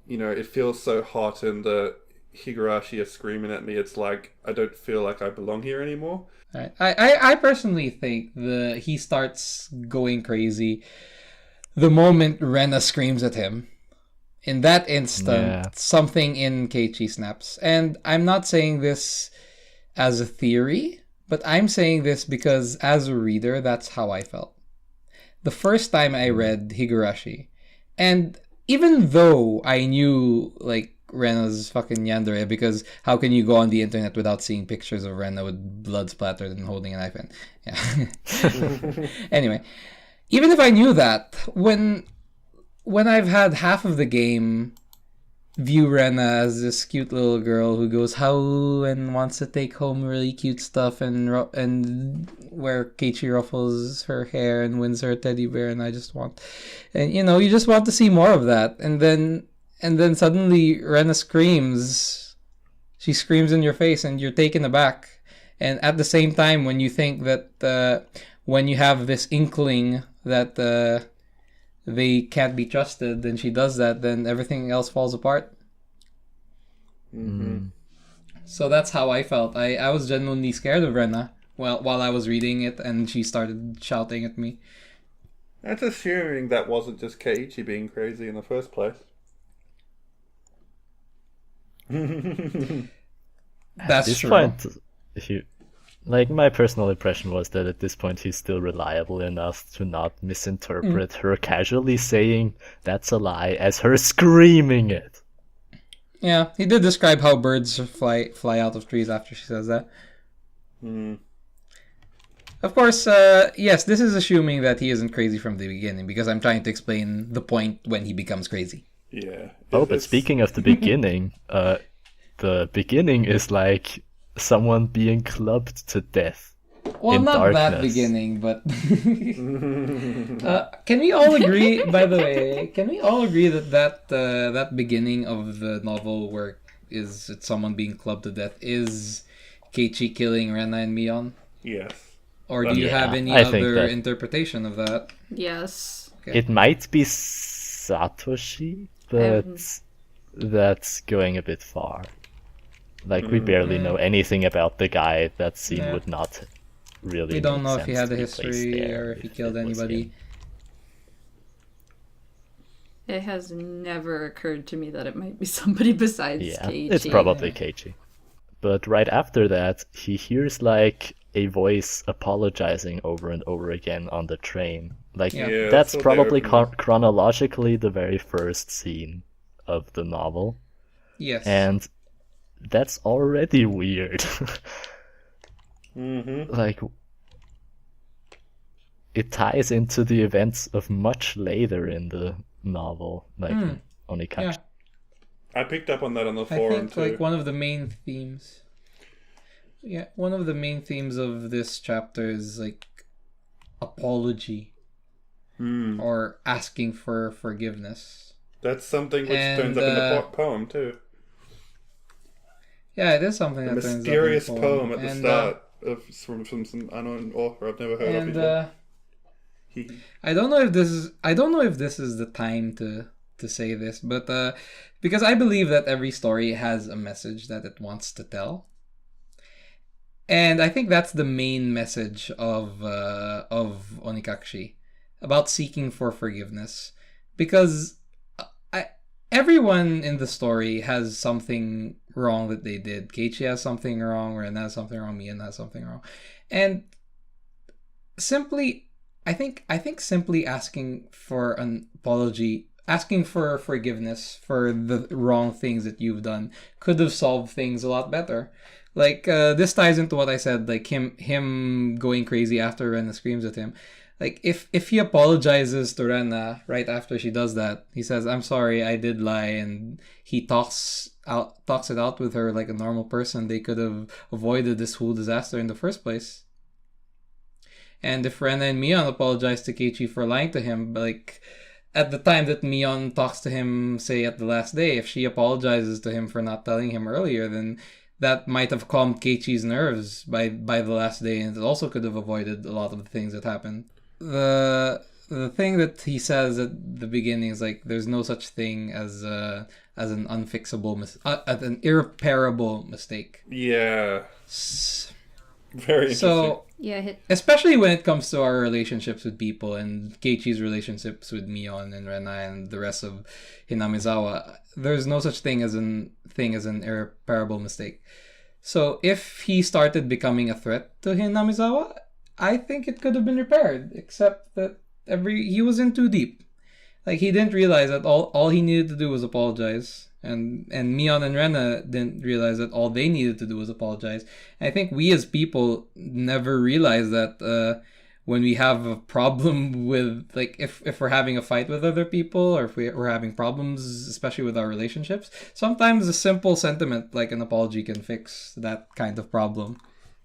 it feels so hot, and the Higurashi are screaming at me. It's like I don't feel like I belong here anymore. Right. I personally think he starts going crazy the moment Rena screams at him. In that instant, something in Keiichi snaps. And I'm not saying this as a theory, but I'm saying this because as a reader, that's how I felt. The first time I read Higurashi, and even though I knew like Rena's fucking yandere, because how can you go on the internet without seeing pictures of Rena with blood splattered and holding a knife in? Yeah. Anyway, even if I knew that, when I've had half of the game view Rena as this cute little girl who goes how and wants to take home really cute stuff and where Keiichi ruffles her hair and wins her a teddy bear, and I just want, and you just want to see more of that, and then suddenly Rena screams. She screams in your face and you're taken aback. And at the same time, when you think that when you have this inkling that they can't be trusted, then she does that, then everything else falls apart. Mm-hmm. So that's how I felt. I was genuinely scared of Rena while I was reading it, and she started shouting at me. That's assuming that wasn't just Keiichi being crazy in the first place. That's this true. point, my personal impression was that at this point he's still reliable enough to not misinterpret her casually saying that's a lie as her screaming it. Yeah, he did describe how birds fly out of trees after she says that. Of course, yes, this is assuming that he isn't crazy from the beginning, because I'm trying to explain the point when he becomes crazy. Yeah. But speaking of the beginning, the beginning is like someone being clubbed to death. Well, in not darkness. that beginning, but can we all agree? By the way, can we all agree that beginning of the novel where it's someone being clubbed to death is Keiichi killing Rena and Mion? Yes. Or do you have any I think other that- interpretation of that? Yes. Okay. It might be Satoshi, but that's going a bit far. Like, we barely know anything about the guy. That scene Yeah. would not really We don't make know if he sense had to a be placed history there or if he it killed was anybody. him. It has never occurred to me that it might be somebody besides Yeah, Keiichi. it's probably Keiichi. But right after that, he hears like a voice apologizing over and over again on the train. Like, Yeah. Yeah, that's so probably they're- chronologically the very first scene of the novel. Yes. And that's already weird. Mm-hmm. Like, it ties into the events of much later in the novel, like Onikakushi. Yeah. I picked up on that on the I forum think too. like one of the main themes. Yeah, one of the main themes of this chapter is like apology or asking for forgiveness. That's something which And, turns up in the poem too. Yeah, it is something A that turns up in the mysterious poem at the And, start from some unknown author I've never heard of And before. I don't know if this is the time to say this, but because I believe that every story has a message that it wants to tell. And I think that's the main message of Onikakushi, about seeking for forgiveness, because everyone in the story has something wrong that they did. Keiichi has something wrong, Ren has something wrong, Mion has something wrong, and I think simply asking for an apology, asking for forgiveness for the wrong things that you've done could have solved things a lot better. Like, this ties into what I said, like him going crazy after Rena screams at him. Like, if he apologizes to Rena right after she does that, he says, "I'm sorry, I did lie," and he talks it out with her like a normal person, they could have avoided this whole disaster in the first place. And if Rena and Mion apologize to Keiichi for lying to him, like, at the time that Mion talks to him, say at the last day, if she apologizes to him for not telling him earlier, then that might have calmed Keiichi's nerves by the last day, and it also could have avoided a lot of the things that happened. The thing that he says at the beginning is like, there's no such thing as an unfixable an irreparable mistake. Yeah. Very interesting. So, Yeah, especially when it comes to our relationships with people and Keiichi's relationships with Mion and Rena and the rest of Hinamizawa, there's no such thing as an irreparable mistake. So if he started becoming a threat to Hinamizawa, I think it could have been repaired, except that he was in too deep. Like, he didn't realize that all he needed to do was apologize, And Mion and Rena didn't realize that all they needed to do was apologize. And I think we as people never realize that when we have a problem with, like, if we're having a fight with other people, or if we're having problems, especially with our relationships, sometimes a simple sentiment like an apology can fix that kind of problem.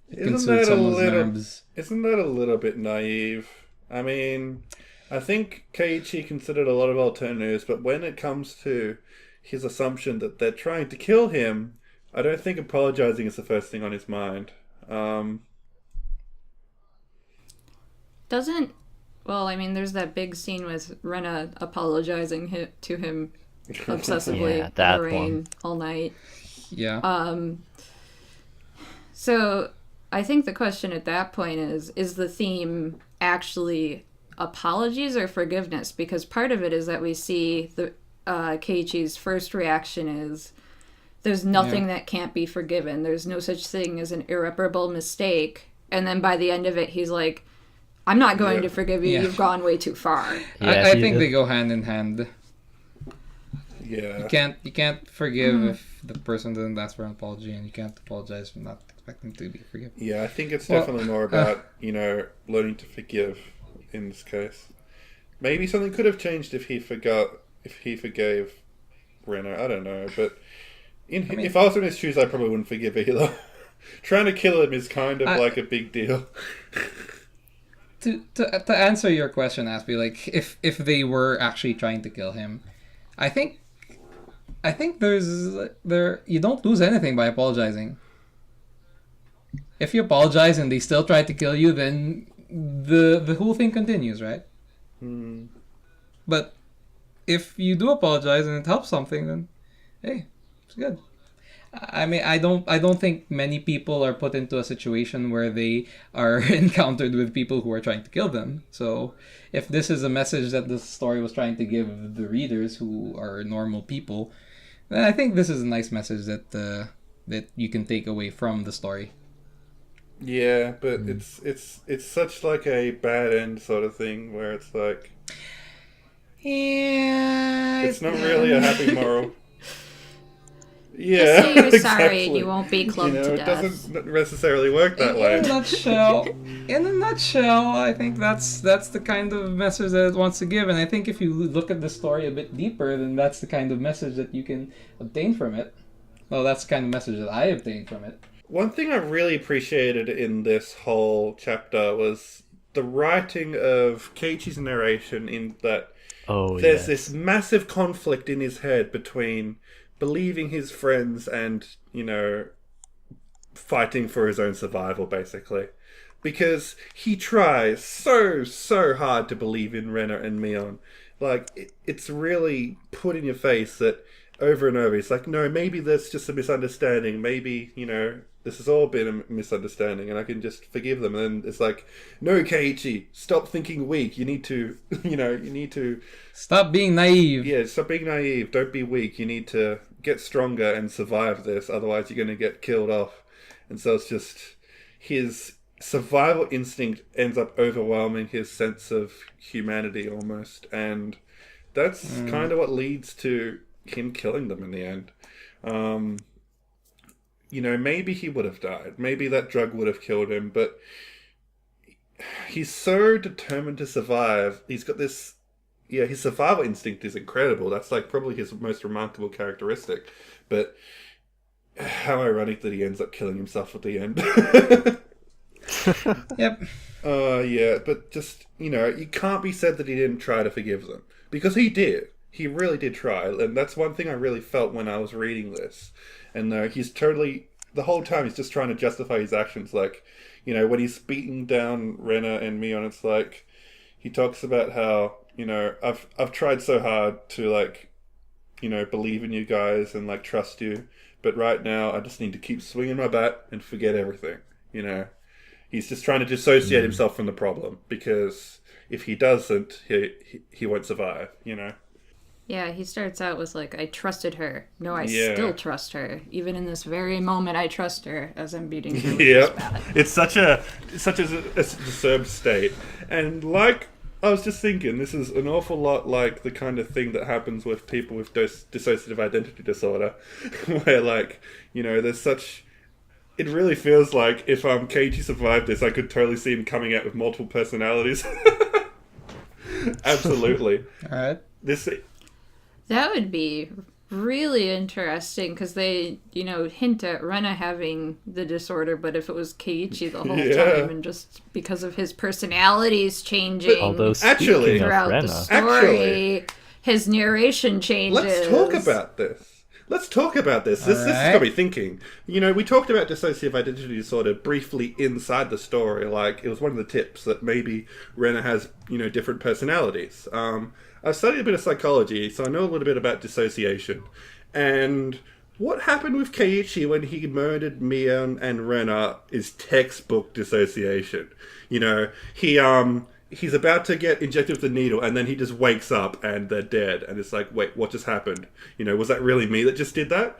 Isn't that a little bit naive? I mean, I think Keiichi considered a lot of alternatives, but when it comes to his assumption that they're trying to kill him, I don't think apologizing is the first thing on his mind. There's that big scene with Rena apologizing to him obsessively Yeah, in that the rain one. all night. Yeah. So I think the question at that point is the theme actually apologies or forgiveness? Because part of it is that we see the Keiichi's first reaction is there's nothing that can't be forgiven. There's no such thing as an irreparable mistake. And then by the end of it, he's like, I'm not going to forgive you. Yeah. You've gone way too far. Yeah, I think they go hand in hand. Yeah. You can't forgive if the person doesn't ask for an apology, and you can't apologize for not expecting to be forgiven. Yeah, I think it's definitely more about, learning to forgive in this case. Maybe something could have changed if he forgave Rena. I don't know, but if I was in his shoes, I probably wouldn't forgive either. Trying to kill him is kind of like a big deal. To answer your question, Aspie, like if they were actually trying to kill him, I think you don't lose anything by apologizing. If you apologize and they still try to kill you, then the whole thing continues, right? But if you do apologize and it helps something, then hey, it's good. I mean, I don't think many people are put into a situation where they are encountered with people who are trying to kill them. So if this is a message that the story was trying to give the readers, who are normal people, then I think this is a nice message that you can take away from the story. Yeah, but it's such like a bad end sort of thing where it's like, yeah, it's not really a happy moral. Just Yeah, say you're exactly. sorry and you won't be clubbed to It death. doesn't necessarily work that way. In a nutshell, I think that's the kind of message that it wants to give, and I think if you look at the story a bit deeper, then that's the kind of message that you can obtain from it. Well, that's the kind of message that I obtained from it. One thing I really appreciated in this whole chapter was the writing of Keiichi's narration, in that there's this massive conflict in his head between believing his friends and, fighting for his own survival, basically. Because he tries so hard to believe in Rena and Mion. Like, it's really put in your face that over and over, it's like, no, maybe there's just a misunderstanding. Maybe, this has all been a misunderstanding and I can just forgive them. And then it's like, no, Keiichi, stop thinking weak. You need to, Stop being naive. Yeah, stop being naive. Don't be weak. You need to get stronger and survive this. Otherwise, you're going to get killed off. And so it's just his survival instinct ends up overwhelming his sense of humanity almost. And that's kind of what leads to him killing them in the end. Maybe he would have died. Maybe that drug would have killed him. But he's so determined to survive. He's got this... Yeah, his survival instinct is incredible. That's like probably his most remarkable characteristic. But how ironic that he ends up killing himself at the end. Yep. Yeah, but just, you can't be said that he didn't try to forgive them. Because he did. He really did try. And that's one thing I really felt when I was reading this. And he's totally... The whole time he's just trying to justify his actions. Like, when he's beating down Rena and Mion, it's like... He talks about how... I've tried so hard to believe in you guys and trust you, but right now I just need to keep swinging my bat and forget everything. He's just trying to dissociate himself from the problem, because if he doesn't, he won't survive. Yeah, he starts out with I trusted her. No, I still trust her. Even in this very moment, I trust her as I'm beating her with this bat. It's such a disturbed state, and I was just thinking, this is an awful lot like the kind of thing that happens with people with dissociative identity disorder, where, like, you know, there's such... It really feels like if Keiichi survived this, I could totally see him coming out with multiple personalities. Absolutely. All right. That would be really interesting, because they, you know, hint at Rena having the disorder, but if it was Keiichi the whole time, and just because of his personalities changing Actually, throughout the story, his narration changes. Let's talk about this. This has got me thinking. You know, we talked about dissociative identity disorder briefly inside the story. Like, it was one of the tips that maybe Rena has, you know, different personalities. I've studied a bit of psychology, so I know a little bit about dissociation. And what happened with Keiichi when he murdered Mion and Rena is textbook dissociation. You know, he's about to get injected with the needle, and then he just wakes up and they're dead. And it's like, wait, what just happened? You know, was that really me that just did that?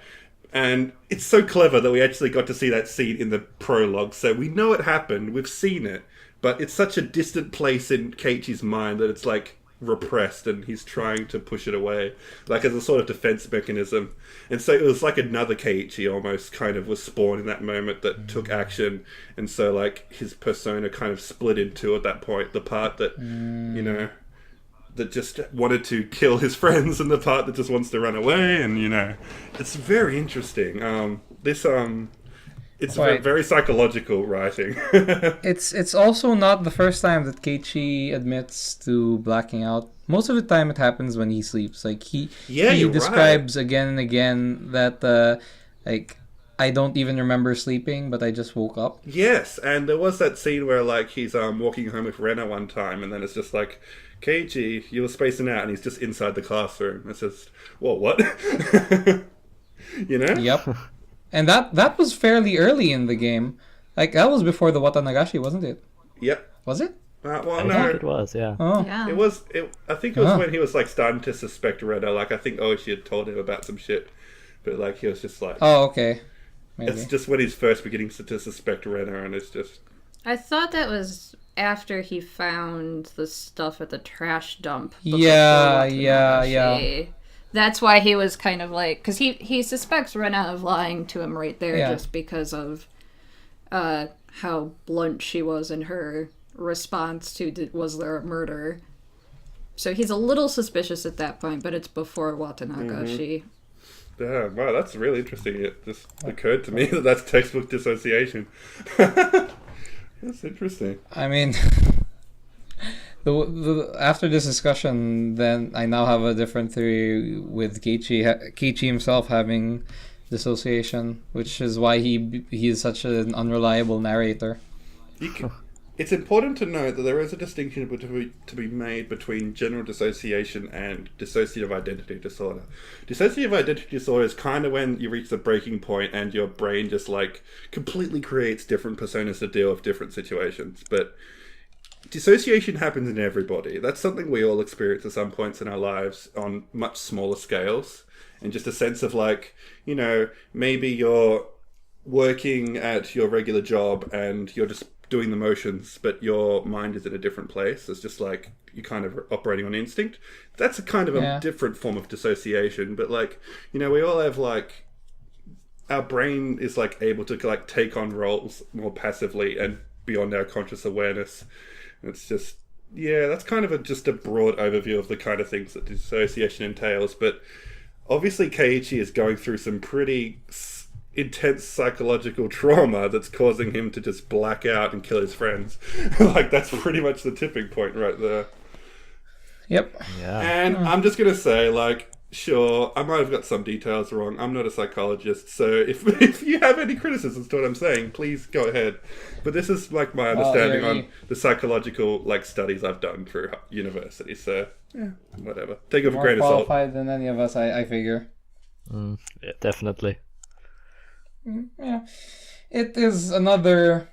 And it's so clever that we actually got to see that scene in the prologue. So we know it happened, we've seen it, but it's such a distant place in Keiichi's mind that it's like repressed, and he's trying to push it away, like as a sort of defense mechanism. And so it was like another Keiichi almost kind of was spawned in that moment that took action. And so, like, his persona kind of split in two at that point, the part that you know, that just wanted to kill his friends, and the part that just wants to run away. And, you know, it's very interesting. It's very psychological writing. It's also not the first time that Keiichi admits to blacking out. Most of the time it happens when he sleeps. Like, he describes again and again that like, I don't even remember sleeping, but I just woke up. Yes, and there was that scene where, like, he's walking home with Rena one time, and then it's just like, Keiichi, you were spacing out, and he's just inside the classroom. It's just, well, what? You know? Yep. And that was fairly early in the game. Like, that was before the Watanagashi, wasn't it? Yep. Was it? Well, I no. think it was, yeah. Oh. Yeah. I think it was when he was, like, starting to suspect Rena. Like, I think Oishi had told him about some shit. But, like, he was just like... Oh, okay. Maybe. It's just when he's first beginning to suspect Rena, and it's just... I thought that was after he found the stuff at the trash dump. Yeah. That's why he was kind of like... Because he suspects Rena of lying to him right there, just because of how blunt she was in her response to, was there a murder? So he's a little suspicious at that point, but it's before Watanagashi. Damn, wow, that's really interesting. It just occurred to me that that's textbook dissociation. That's interesting. I mean... After this discussion, then I now have a different theory with Keiichi himself having dissociation, which is why he is such an unreliable narrator. It's important to note that there is a distinction to be made between general dissociation and dissociative identity disorder. Dissociative identity disorder is kind of when you reach the breaking point and your brain just, like, completely creates different personas to deal with different situations. But dissociation happens in everybody. That's something we all experience at some points in our lives on much smaller scales. And just a sense of, like, you know, maybe you're working at your regular job and you're just doing the motions, but your mind is in a different place. It's just like you're kind of operating on instinct. That's a kind of a different form of dissociation. But, like, you know, we all have, like, our brain is, like, able to, like, take on roles more passively and beyond our conscious awareness. It's just, that's kind of just a broad overview of the kind of things that dissociation entails. But obviously Keiichi is going through some pretty intense psychological trauma that's causing him to just black out and kill his friends. Like, that's pretty much the tipping point right there. Yep. Yeah. And I'm just going to say, like, sure, I might have got some details wrong. I'm not a psychologist, so if you have any criticisms to what I'm saying, please go ahead. But this is, like, my understanding on the psychological, like, studies I've done through university. So, whatever. Take it with a grain of salt. More qualified than any of us, I figure. Yeah, definitely. Yeah, it is another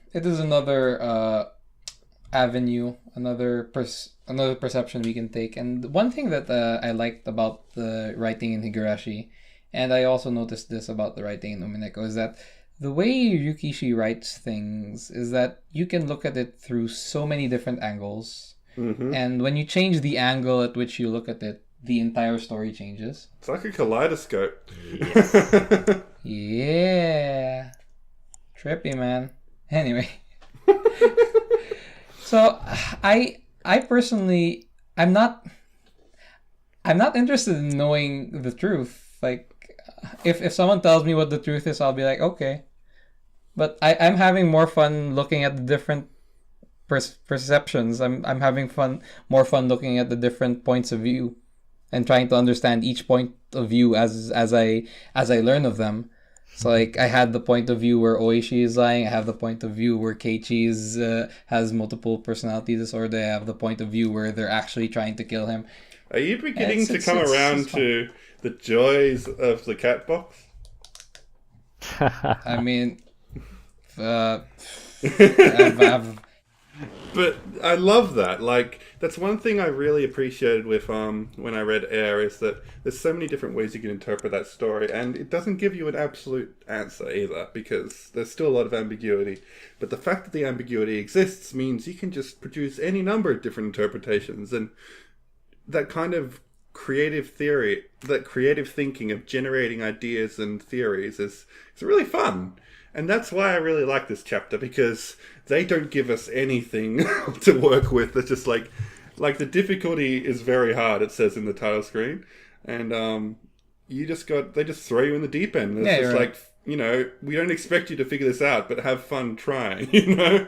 avenue, another perception we can take. And one thing that I liked about the writing in Higurashi, and I also noticed this about the writing in Umineko, is that the way Ryukishi writes things is that you can look at it through so many different angles. And when you change the angle at which you look at it, the entire story changes. It's like a kaleidoscope. Yeah. Trippy, man. Anyway. So, I personally, I'm not interested in knowing the truth. Like, if someone tells me what the truth is, I'll be like, okay. But I'm having more fun looking at the different perceptions. I'm having more fun looking at the different points of view and trying to understand each point of view as I learn of them. So like I had the point of view where Oishi is lying. I have the point of view where Keiichi has multiple personality disorder. I have the point of view where they're actually trying to kill him. Are you beginning to come around to the joys of the cat box? I mean, I've But I love that. Like, that's one thing I really appreciated with when I read Air, is that there's so many different ways you can interpret that story, and it doesn't give you an absolute answer either, because there's still a lot of ambiguity. But the fact that the ambiguity exists means you can just produce any number of different interpretations, and that kind of creative theory, that creative thinking of generating ideas and theories is really fun. And that's why I really like this chapter, because they don't give us anything to work with. It's just like the difficulty is very hard, it says in the title screen. And they just throw you in the deep end. It's just like, you know, we don't expect you to figure this out, but have fun trying, you know?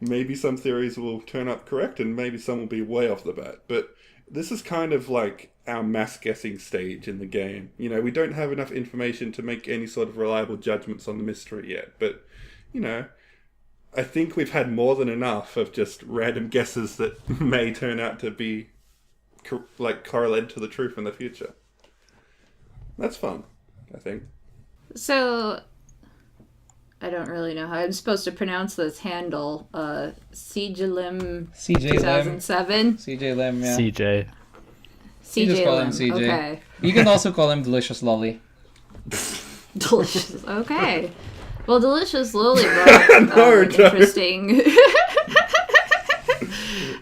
Maybe some theories will turn up correct, and maybe some will be way off the bat. But this is kind of like our mass guessing stage in the game. You know, we don't have enough information to make any sort of reliable judgments on the mystery yet. But, you know, I think we've had more than enough of just random guesses that may turn out to be correlated to the truth in the future. That's fun, I think. So, I don't really know how I'm supposed to pronounce this handle. CJ 2007. CJ Lim, yeah. CJ. You just call him Lim. CJ. Okay. You can also call him Delicious Lolly. Delicious. Okay. Well, Delicious Lolly brought an interesting.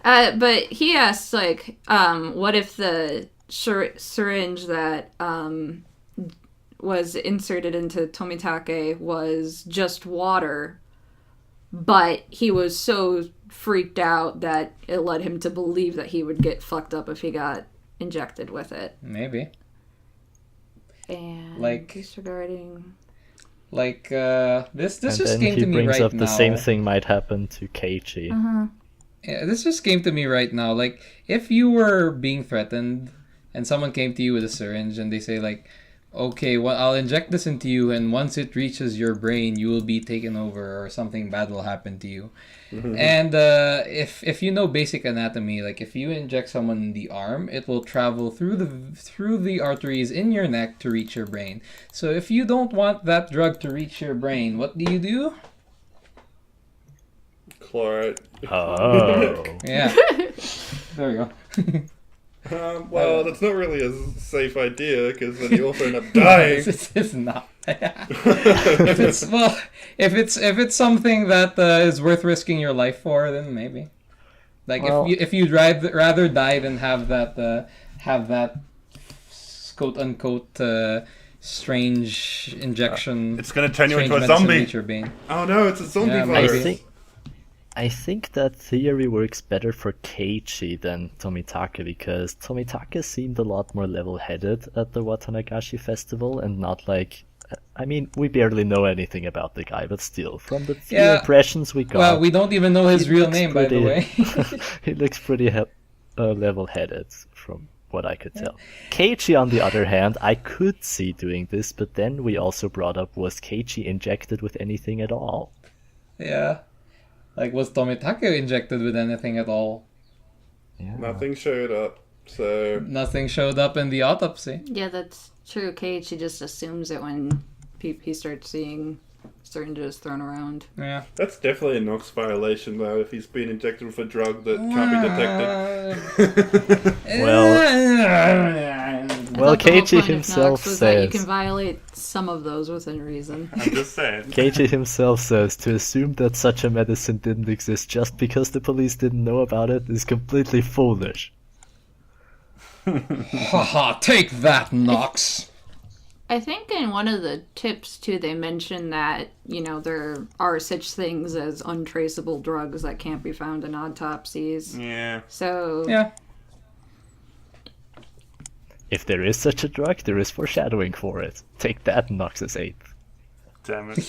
But he asks, like, what if the syringe that was inserted into Tomitake was just water, but he was so freaked out that it led him to believe that he would get fucked up if he got injected with it. Maybe. And like disregarding, like this and just then came to me he brings right up now. the same thing might happen to Keiichi. Yeah, this just came to me right now. Like, if you were being threatened and someone came to you with a syringe and they say, like, okay, well, I'll inject this into you, and once it reaches your brain, you will be taken over, or something bad will happen to you. Mm-hmm. And if you know basic anatomy, like if you inject someone in the arm, it will travel through the arteries in your neck to reach your brain. So if you don't want that drug to reach your brain, what do? Chloride. Oh. Yeah. There we go. Well, that's not really a safe idea, because then you also end up dying. It's not. if it's something that is worth risking your life for, then maybe. Like, well, if you'd rather die than have that quote unquote strange injection. It's gonna turn you into a zombie. Oh no, it's a zombie virus. I think that theory works better for Keiichi than Tomitake, because Tomitake seemed a lot more level-headed at the Watanagashi festival, and not like... I mean, we barely know anything about the guy, but still, from the few impressions we got... Well, we don't even know his real name, by the way. He looks pretty level-headed, from what I could tell. Keiichi, on the other hand, I could see doing this, but then we also brought up, was Keiichi injected with anything at all? Yeah. Like, was Tomitake injected with anything at all? Yeah. Nothing showed up, so... Nothing showed up in the autopsy. Yeah, that's true. Keiichi just assumes it when he starts seeing syringes thrown around. Yeah. That's definitely a Nox violation, though, if he's been injected with a drug that can't be detected. Well, thought the whole Keiichi point of himself Nox was that you says- can violate some of those within reason. I'm just saying. Keiichi himself says to assume that such a medicine didn't exist just because the police didn't know about it is completely foolish. Haha, take that, Nox. I think in one of the tips, too, they mentioned that, there are such things as untraceable drugs that can't be found in autopsies. Yeah. So, Yeah. If there is such a drug, there is foreshadowing for it. Take that, Noxus 8th. Damn it.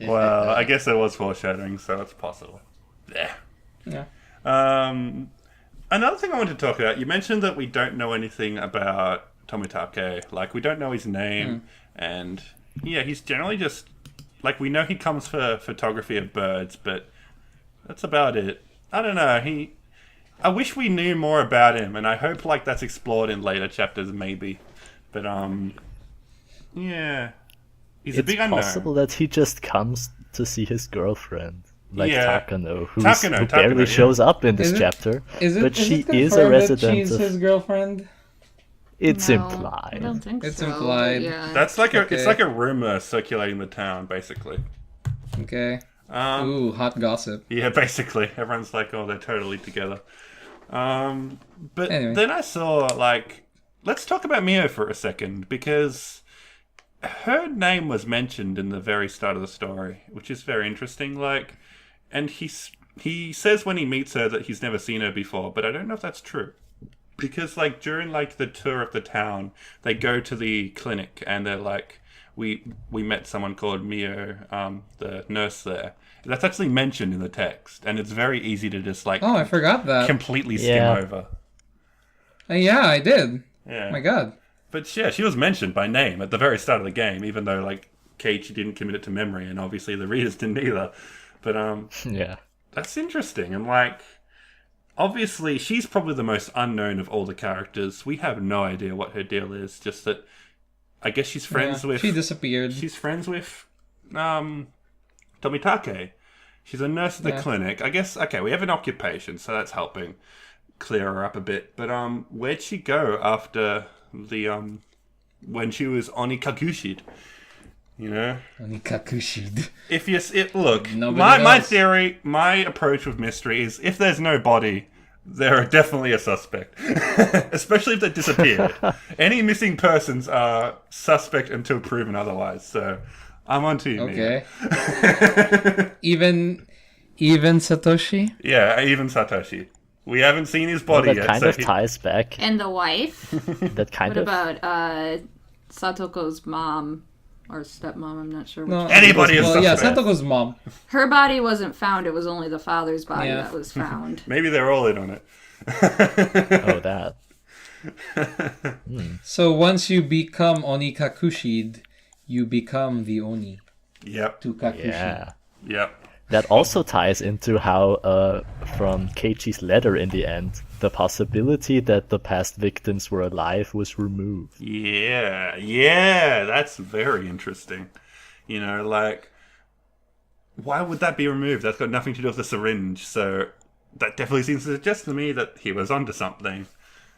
Well, I guess there was foreshadowing, so it's possible. Yeah. Yeah. Another thing I wanted to talk about, you mentioned that we don't know anything about Tomitake. Like, we don't know his name, and yeah, he's generally just, like, we know he comes for photography of birds, but that's about it. I don't know, I wish we knew more about him, and I hope, like, that's explored in later chapters, maybe. But, yeah. He's a big unknown. It's possible that he just comes to see his girlfriend. Like Yeah. Takano, who Takano, barely yeah. shows up in this Is it- chapter, Is it, but is she it is a confirmed that resident she's of... his girlfriend? It's no, implied. I don't think It's so. implied. Yeah. That's like it's Okay. like a rumor circulating the town, basically. Okay. Um, Ooh, hot gossip. Yeah, basically. Everyone's like, oh, they're totally together. But Anyway. then I saw, like... Let's talk about Mio for a second, because her name was mentioned in the very start of the story, which is very interesting. Like, and he says when he meets her that he's never seen her before, but I don't know if that's true. Because, like, during, like, the tour of the town, they go to the clinic, and they're like, we met someone called Mio, the nurse there. That's actually mentioned in the text, and it's very easy to just, like, Oh, I forgot that. completely skim Yeah. over. Yeah, I did. Yeah. Oh my god. But, yeah, she was mentioned by name at the very start of the game, even though, like, Keiichi didn't commit it to memory, and obviously the readers didn't either. But, Yeah. that's interesting, and, like... Obviously, she's probably the most unknown of all the characters. We have no idea what her deal is. Just that, I guess she's friends Yeah, with. She disappeared. She's friends with, Tomitake. She's a nurse at the Yeah. clinic. I guess. Okay, we have an occupation, so that's helping clear her up a bit. But where'd she go after the when she was Onikakushi? You know. Onikakushi. If you look, Nobody my knows. theory, my approach with mystery is if there's no body, they're definitely a suspect, especially if they disappeared. Any missing persons are suspect until proven otherwise. So I'm on to you. Okay. Even Satoshi? Yeah, even Satoshi. We haven't seen his Well, body that yet. kind so of he- ties back. And the wife? That kind What of... about Satoko's mom or stepmom? I'm not sure which. No. Anybody is Well, yeah, suspect. Satoko's mom. Her body wasn't found. It was only the father's body Yeah. that was found. Maybe they're all in on it. Oh, that. So once you become Onikakushi, you become the Oni Yep. to Kakushi. Yeah. Yep. That also ties into how, from Keiichi's letter in the end, the possibility that the past victims were alive was removed. Yeah, that's very interesting. You know, like, why would that be removed? That's got nothing to do with the syringe, so that definitely seems to suggest to me that he was onto something.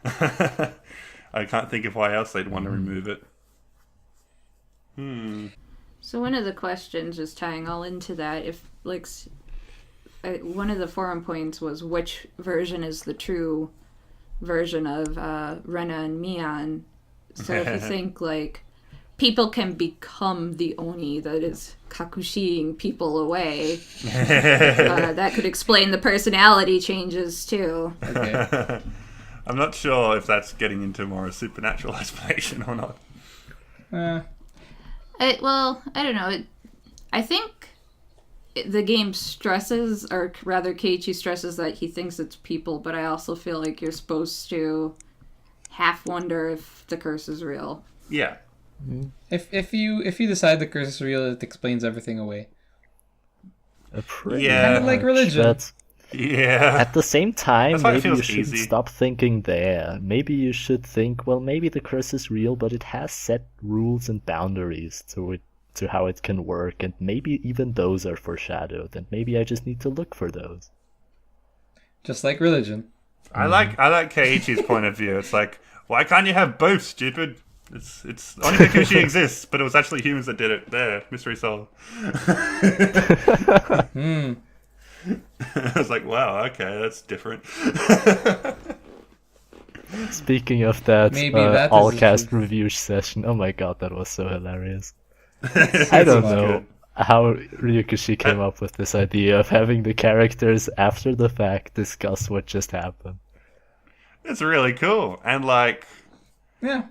I can't think of why else they'd want to remove it. So one of the questions, just tying all into that, if like one of the forum points was which version is the true version of Rena and Mian. So if you think like people can become the Oni that is kakushiing people away, that could explain the personality changes too. Okay. I'm not sure if that's getting into more a supernatural explanation or not. Well, I don't know. I think the game stresses, or rather Keiichi stresses that he thinks it's people, but I also feel like you're supposed to half wonder if the curse is real. Yeah. If you decide the curse is real, it explains everything away. Pretty Yeah. Kind of like much, religion. but Yeah. at the same time, That's why it maybe you feels shouldn't easy. stop thinking there. Maybe you should think, well, maybe the curse is real, but it has set rules and boundaries to how it can work, and maybe even those are foreshadowed, and maybe I just need to look for those. Just like religion. I like Keiichi's point of view. It's like, why can't you have both, stupid? It's Onikakushi exists, but it was actually humans that did it. There, mystery solved. I was like, wow, okay, that's different. Speaking of that, Maybe that all is- cast review session, oh my god, that was so hilarious. I don't know how Ryukishi came up with this idea of having the characters after the fact discuss what just happened. It's really cool, and like, Yeah.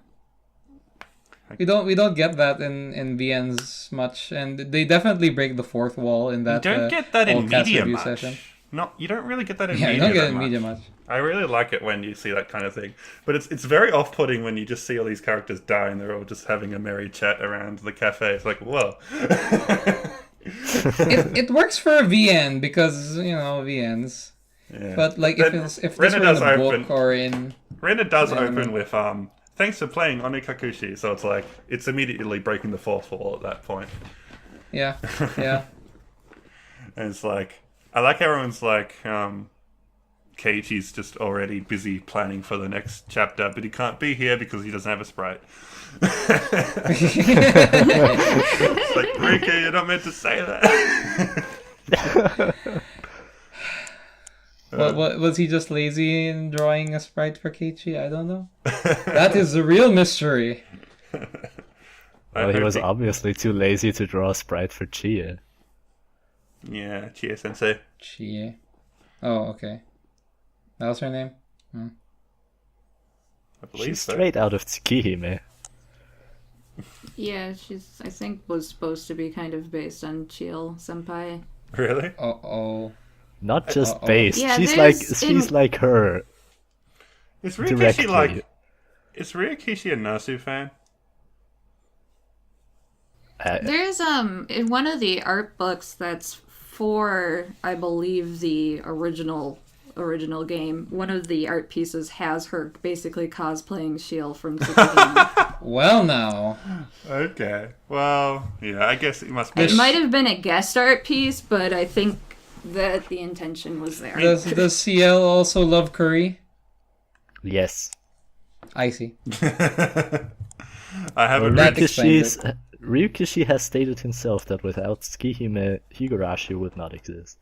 We don't get that in VNs much, and they definitely break the fourth wall in you that. don't get that in all-cast media review much. session. No, you don't really get that in Yeah, media. you don't get that it in media much. I really like it when you see that kind of thing, but it's very off-putting when you just see all these characters die and they're all just having a merry chat around the cafe. It's like, whoa. It works for a VN because VNs. Yeah. But like if this Rena were does in a open. book or in Rena does Yeah, open no. with thanks for playing Onikakushi, so it's like it's immediately breaking the fourth wall at that point. yeah. And it's like, I like how everyone's like, Keiichi's just already busy planning for the next chapter, but he can't be here because he doesn't have a sprite. It's like, Rika, you're not meant to say that. What was he just lazy in drawing a sprite for Keiichi? I don't know. That is the real mystery. Well, he was obviously too lazy to draw a sprite for Chie. Yeah, Chie Sensei. Chie. Oh, okay. That was her name? I believe She's so. straight out of Tsukihime. Yeah, I think was supposed to be kind of based on Chiel Senpai. Really? Uh-oh. Not just Uh-oh. based. Yeah, she's there's like her. Is Ryukishi Directly. Is Ryukishi a Nasu fan? There's in one of the art books that's for, I believe, the original game. One of the art pieces has her basically cosplaying Shield from Tsukihime. Well now. Okay. Well, yeah, I guess it must be. It might have been a guest art piece, but I think that the intention was there. Does CL also love curry? Yes. I see. I haven't That read. explains Ryukishi has stated himself that without Tsukihime, Higurashi would not exist.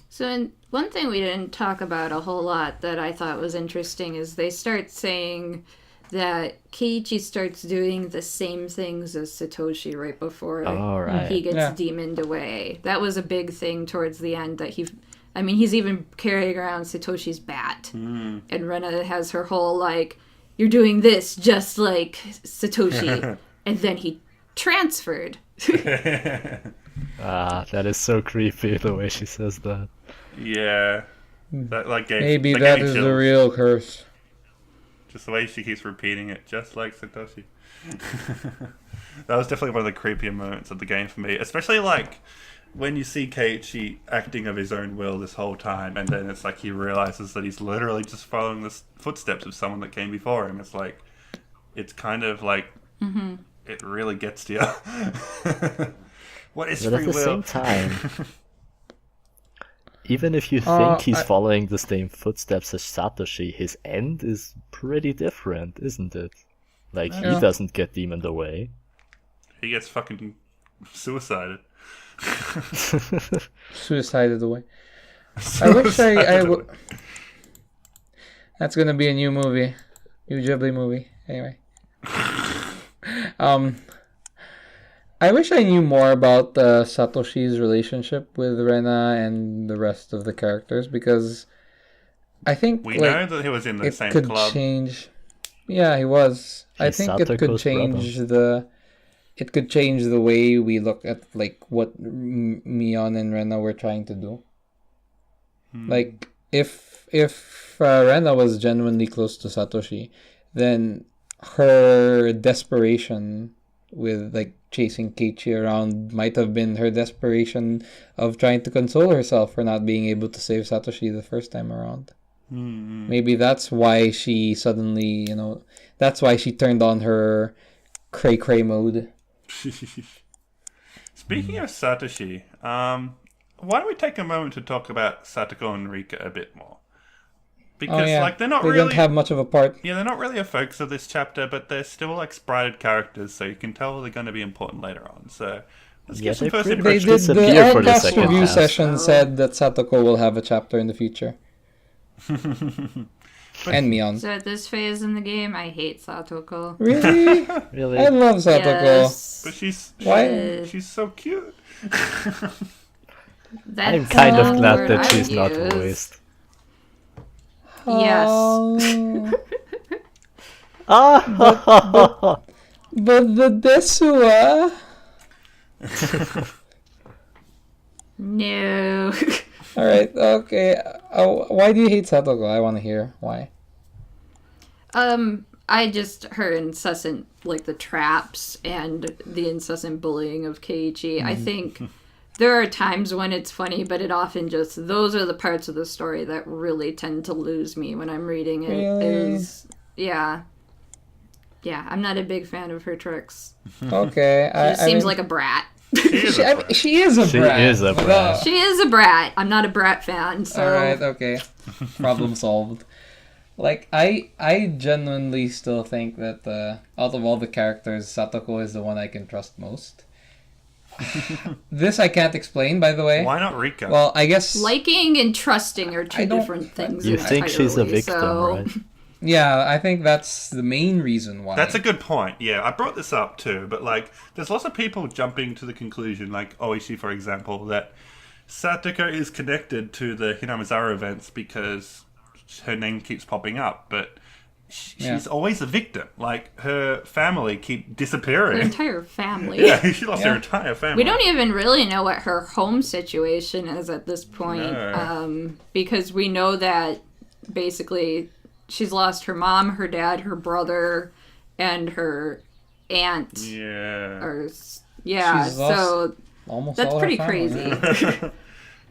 So, one thing we didn't talk about a whole lot that I thought was interesting is they start saying that Keiichi starts doing the same things as Satoshi right before Oh, right. he gets Yeah. demoned away. That was a big thing towards the end that he's even carrying around Satoshi's bat. And Rena has her whole, like, you're doing this just like Satoshi. And then he transferred. That is so creepy, the way she says that. Yeah. That like gave, Maybe that that gave me is the chills. real curse. Just the way she keeps repeating it, just like Satoshi. That was definitely one of the creepier moments of the game for me. Especially like when you see Keiichi acting of his own will this whole time, and then it's like he realizes that he's literally just following the footsteps of someone that came before him. It's like, it's kind of like, it really gets to you. What is But free at the will? same time, even if you think Uh, he's I- following the same footsteps as Satoshi, his end is pretty different, isn't it? Like, he Yeah. doesn't get demoned away. He gets fucking suicided. Suicided away. I wish I would. That's gonna be a new movie, new Ghibli movie. Anyway, I wish I knew more about Satoshi's relationship with Rena and the rest of the characters because I think We like, know that he was in the it same could club. change. Yeah, he was. I He's think it could Satoko's change the. It could change the way we look at like what Mion and Rena were trying to do. Like if Rena was genuinely close to Satoshi, then her desperation with like chasing Keiichi around might have been her desperation of trying to console herself for not being able to save Satoshi the first time around. Maybe that's why she suddenly, that's why she turned on her cray mode. Speaking of Satoshi, why don't we take a moment to talk about Satoko and Rika a bit more? Because they're not they really don't have much of a part. Yeah, they're not really a focus of this chapter, but they're still like spirited characters, so you can tell they're going to be important later on. So let's get some first They impressions. did the Outcast review session said that Satoko will have a chapter in the future. And Mion. So at this phase in the game, I hate Satoko. Really? Really? I love Satoko. Yes. But she's so cute. I'm kind of glad that she's not voiced. Yes. But the Desua. No. All right. Okay. Why do you hate Satoko? I want to hear why. Her incessant, the traps and the incessant bullying of Keiichi. I think there are times when it's funny, but it often those are the parts of the story that really tend to lose me when I'm reading it. Really? Yeah, I'm not a big fan of her tricks. Okay. She seems like a brat. She is a brat. She is a brat. I'm not a brat fan, so... Alright, okay. Problem solved. I genuinely still think that out of all the characters, Satoko is the one I can trust most. This I can't explain, by the way. Why not Rika? Well, I guess... Liking and trusting are two different things. You think she's a victim, right? Yeah, I think that's the main reason why. That's a good point. Yeah, I brought this up too, but there's lots of people jumping to the conclusion, like Oishi, for example, that Satoko is connected to the Hinamizaru events because her name keeps popping up, but she's always a victim. Her family keep disappearing. Her entire family. Yeah, she lost her entire family. We don't even really know what her home situation is at this point, because we know that basically she's lost her mom, her dad, her brother, and her aunt. Yeah. So that's pretty crazy.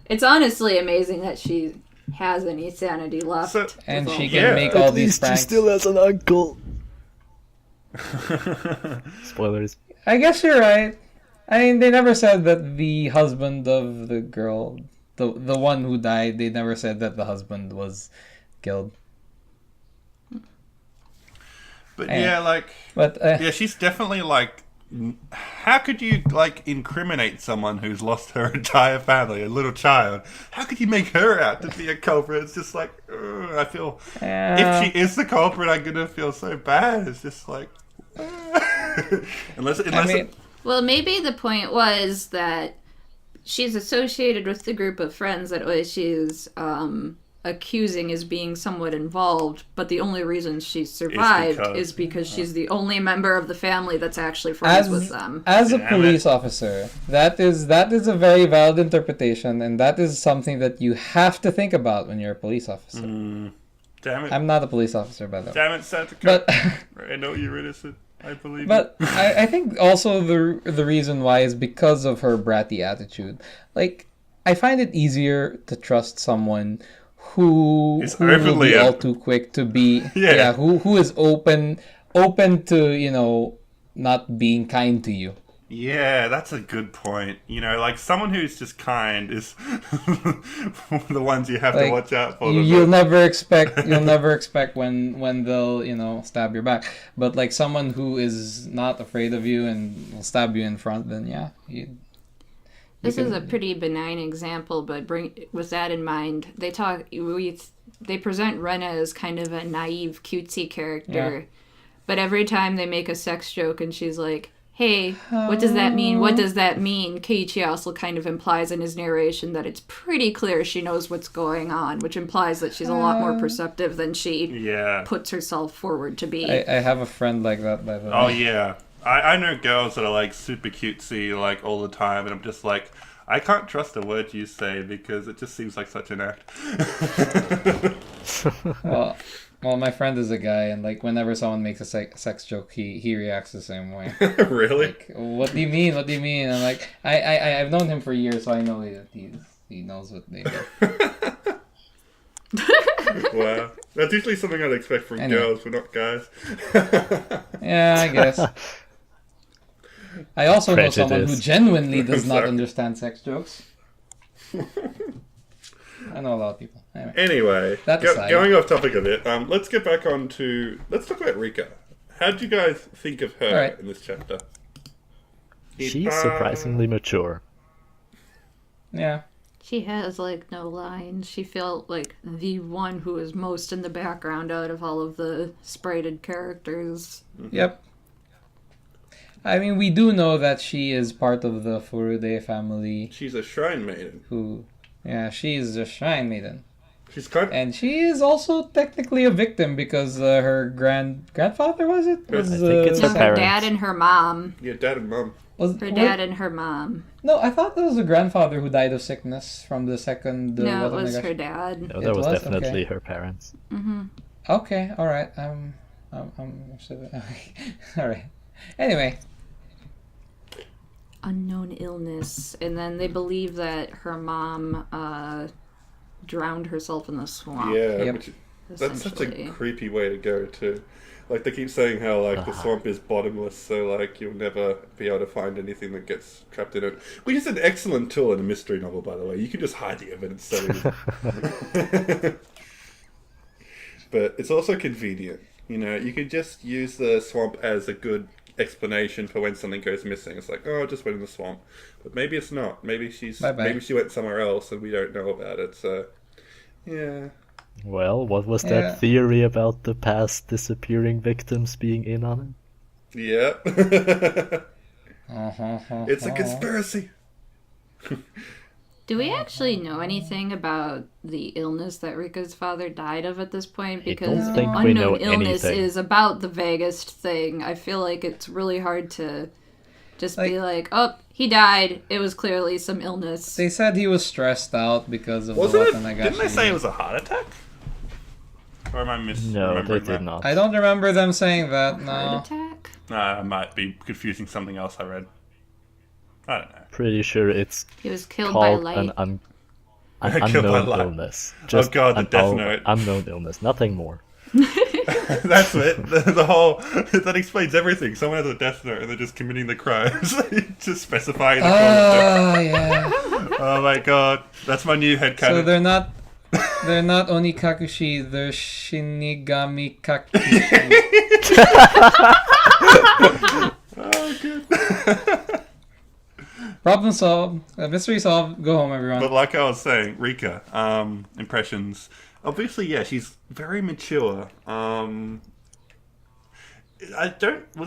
It's honestly amazing that she has any sanity left. And she can make all these pranks. She still has an uncle. Spoilers. I guess you're right. I mean, they never said that the husband of the girl, the one who died, they never said that the husband was killed. But she's definitely how could you incriminate someone who's lost her entire family, a little child? How could you make her out to be a culprit? It's just I feel if she is the culprit, I'm gonna feel so bad. It's just well, maybe the point was that she's associated with the group of friends that Oishi's accusing as being somewhat involved, but the only reason she survived is because she's the only member of the family that's actually friends with them. As a police officer, that is a very valid interpretation, and that is something that you have to think about when you're a police officer. Damn it. I'm not a police officer, by the way. Damn it, Satoko. But I know you're innocent. I believe But I think also the reason why is because of her bratty attitude. I find it easier to trust someone who will be all too quick to be who is open to not being kind to you. Yeah, that's a good point. Someone who's just kind is the ones you have to watch out for. You'll never expect when they'll stab your back. But someone who is not afraid of you and will stab you in front, then This is a pretty benign example, but with that in mind, they present Rena as kind of a naive, cutesy character, but every time they make a sex joke and she's like, hey, what does that mean? What does that mean? Keiichi also kind of implies in his narration that it's pretty clear she knows what's going on, which implies that she's a lot more perceptive than she puts herself forward to be. I have a friend like that, by the way. Oh, yeah. I know girls that are super cutesy all the time, and I'm just I can't trust a word you say because it just seems like such an act. Well, my friend is a guy, and whenever someone makes a sex joke, he reacts the same way. Really? What do you mean? What do you mean? I'm I've known him for years, so I know that he knows what they do. Wow, that's usually something I'd expect from girls, but not guys. Yeah, I guess. I also know someone who genuinely does not understand sex jokes. I know a lot of people. Anyway, That aside. going off topic a bit, let's get back on to... Let's talk about Rika. How did you guys think of her Alright. in this chapter? She's surprisingly mature. Yeah. She has, like, no lines. She felt like the one who is most in the background out of all of the sprited characters. Yep. I mean, we do know that she is part of the Furude family. She's a shrine maiden. Yeah, she is a shrine maiden. She's kind of... And she is also technically a victim because her grandfather, was it? I Was, think it's No, her her parents. dad and her mom. Yeah, dad and mum. Her dad and her mom. No, I thought that was a grandfather who died of sickness from the second... No, it was Watanabe. her dad. No, It that was was? definitely Okay. her parents. Okay, alright. Alright. Anyway. Unknown illness. And then they believe that her mom drowned herself in the swamp. Yeah, Yep. that's such a essentially. creepy way to go, too. Like, they keep saying how, like, the swamp is bottomless, so, like, you'll never be able to find anything that gets trapped in it. Which is an excellent tool in a mystery novel, by the way. You can just hide the evidence so easy. But it's also convenient. You know, you could just use the swamp as a good explanation for when something goes missing. It's like, oh, I just went in the swamp. But maybe it's not. Maybe maybe she went somewhere else and we don't know about it, so... Yeah... Well, what was Yeah. that theory about the past disappearing victims being in on it? Yeah. Uh-huh. It's a conspiracy. Do we actually know anything about the illness that Rika's father died of at this point? I Because don't think we know unknown illness anything. is about the vaguest thing. I feel like it's really hard to just be like, oh, he died. It was clearly some illness. They said he was stressed out because of Wasn't the it? Watanabe. Didn't they say it was a heart attack? Or am I misremembering No, they did that? not. I don't remember them saying that, Heart no. attack? I might be confusing something else I read. I don't know. Pretty sure it's He was killed by called light. an Killed by unknown light. illness. Oh God, the an Death Note. unknown illness, nothing more. That's it. The whole... That explains everything. Someone has a death note and they're just committing the crimes. Just specifying the crime. Yeah. Oh my God. That's my new headcanon. So they're not Onikakushi, they're Shinigami Kakushi. Oh, good. Problem solved. Mystery solved. Go home, everyone. But like I was saying, Rika, impressions. Obviously, yeah, she's very mature. Was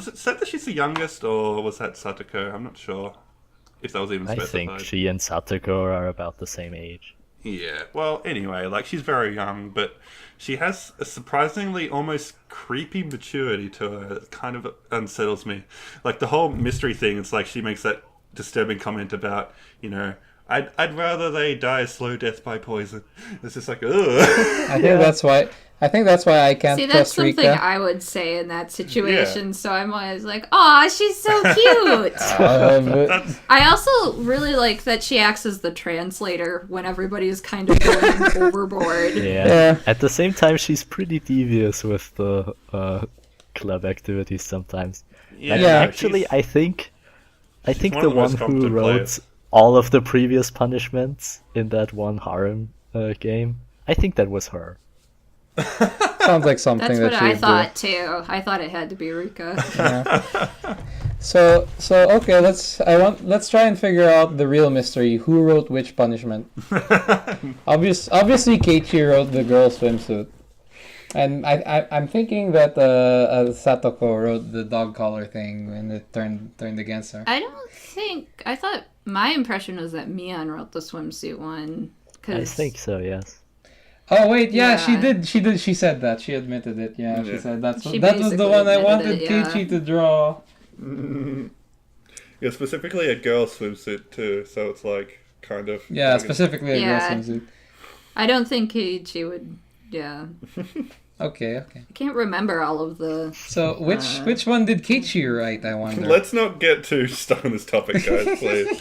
it said that she's the youngest, or was that Satoko? I'm not sure if that was even I specified. think she and Satoko are about the same age. Yeah, well, anyway, like, she's very young, but she has a surprisingly almost creepy maturity to her that kind of unsettles me. Like, the whole mystery thing, it's like she makes that disturbing comment about, you know, I'd rather they die a slow death by poison. It's just like, ugh. I think that's why I can't See, that's trust something Rika. I would say in that situation, so I'm always like, aw, she's so cute! I also really like that she acts as the translator when everybody's kind of going overboard. Yeah. At the same time, she's pretty devious with the club activities sometimes. And Yeah. actually, she's- I think one the of the one most who competent wrote players. all of the previous punishments in that one harem game, I think that was her. Sounds like something That's that what she I would thought too. I thought it had to be Rika. do. Yeah. So okay, let's try and figure out the real mystery. Who wrote which punishment? Obviously, Keiichi wrote the girl swimsuit, and I'm thinking that Satoko wrote the dog collar thing when it turned against her. I thought my impression was that Mion wrote the swimsuit one. I think so, yes. Oh wait, yeah, she Yeah. did. She said that. She admitted it. Yeah, she Yeah. said She that was the basically one I admitted wanted it, yeah. Keiichi to draw. Yeah, specifically a girl swimsuit too, so it's like kind of... Yeah, specifically a Yeah. girl swimsuit. I don't think Keiichi would. Yeah, Okay. I can't remember all of the. So which one did Keiichi write? I wonder. Let's not get too stuck on this topic, guys, please.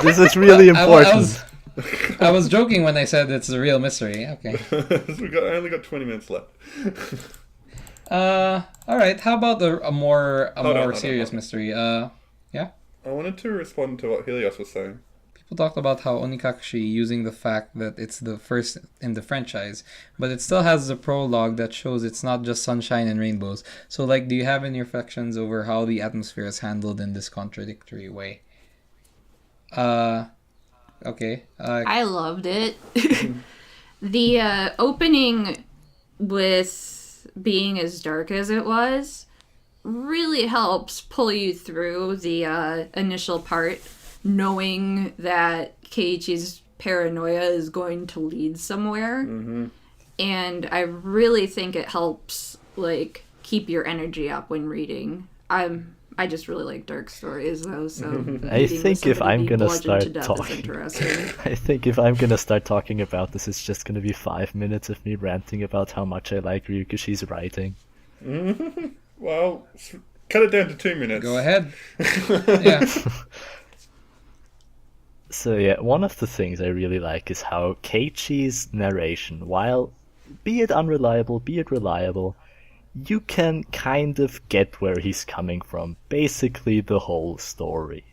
This is really important. I was joking when I said it's a real mystery. Okay. I only got 20 minutes left. All right. How about a more Hold on. serious mystery? Yeah. I wanted to respond to what Helios was saying. people talked about how Onikakushi, using the fact that it's the first in the franchise, but it still has the prologue that shows it's not just sunshine and rainbows. So, like, do you have any reflections over how the atmosphere is handled in this contradictory way? Okay. I loved it. The opening with being as dark as it was really helps pull you through the initial part, knowing that Keiichi's paranoia is going to lead somewhere. Mm-hmm. And I really think it helps, like, keep your energy up when reading. I just really like dark stories, though, so... I think if I'm gonna start talking... I think if I'm gonna start talking about this, it's just gonna be 5 minutes of me ranting about how much I like Ryukishi's writing. Well, cut it down to 2 minutes. Go ahead. Yeah. So yeah, one of the things I really like is how Keiichi's narration, while be it unreliable, be it reliable, you can kind of get where he's coming from, basically the whole story.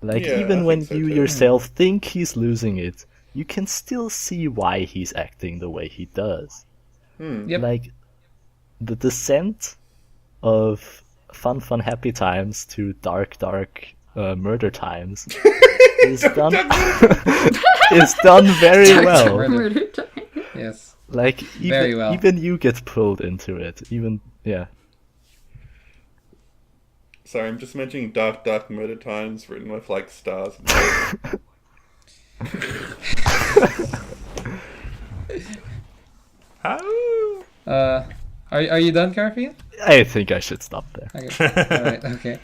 Like, yeah, even when so you too. yourself think he's losing it, you can still see why he's acting the way he does. Yep. Like, the descent of fun, happy times to dark, murder times is done is done very well. Murder time. Yes. Like, Very well. even you get pulled into it. Even, yeah. Sorry, I'm just mentioning dark murder times written with, like, stars. Are you done, Karifean? I think I should stop there. Okay. All right. Okay.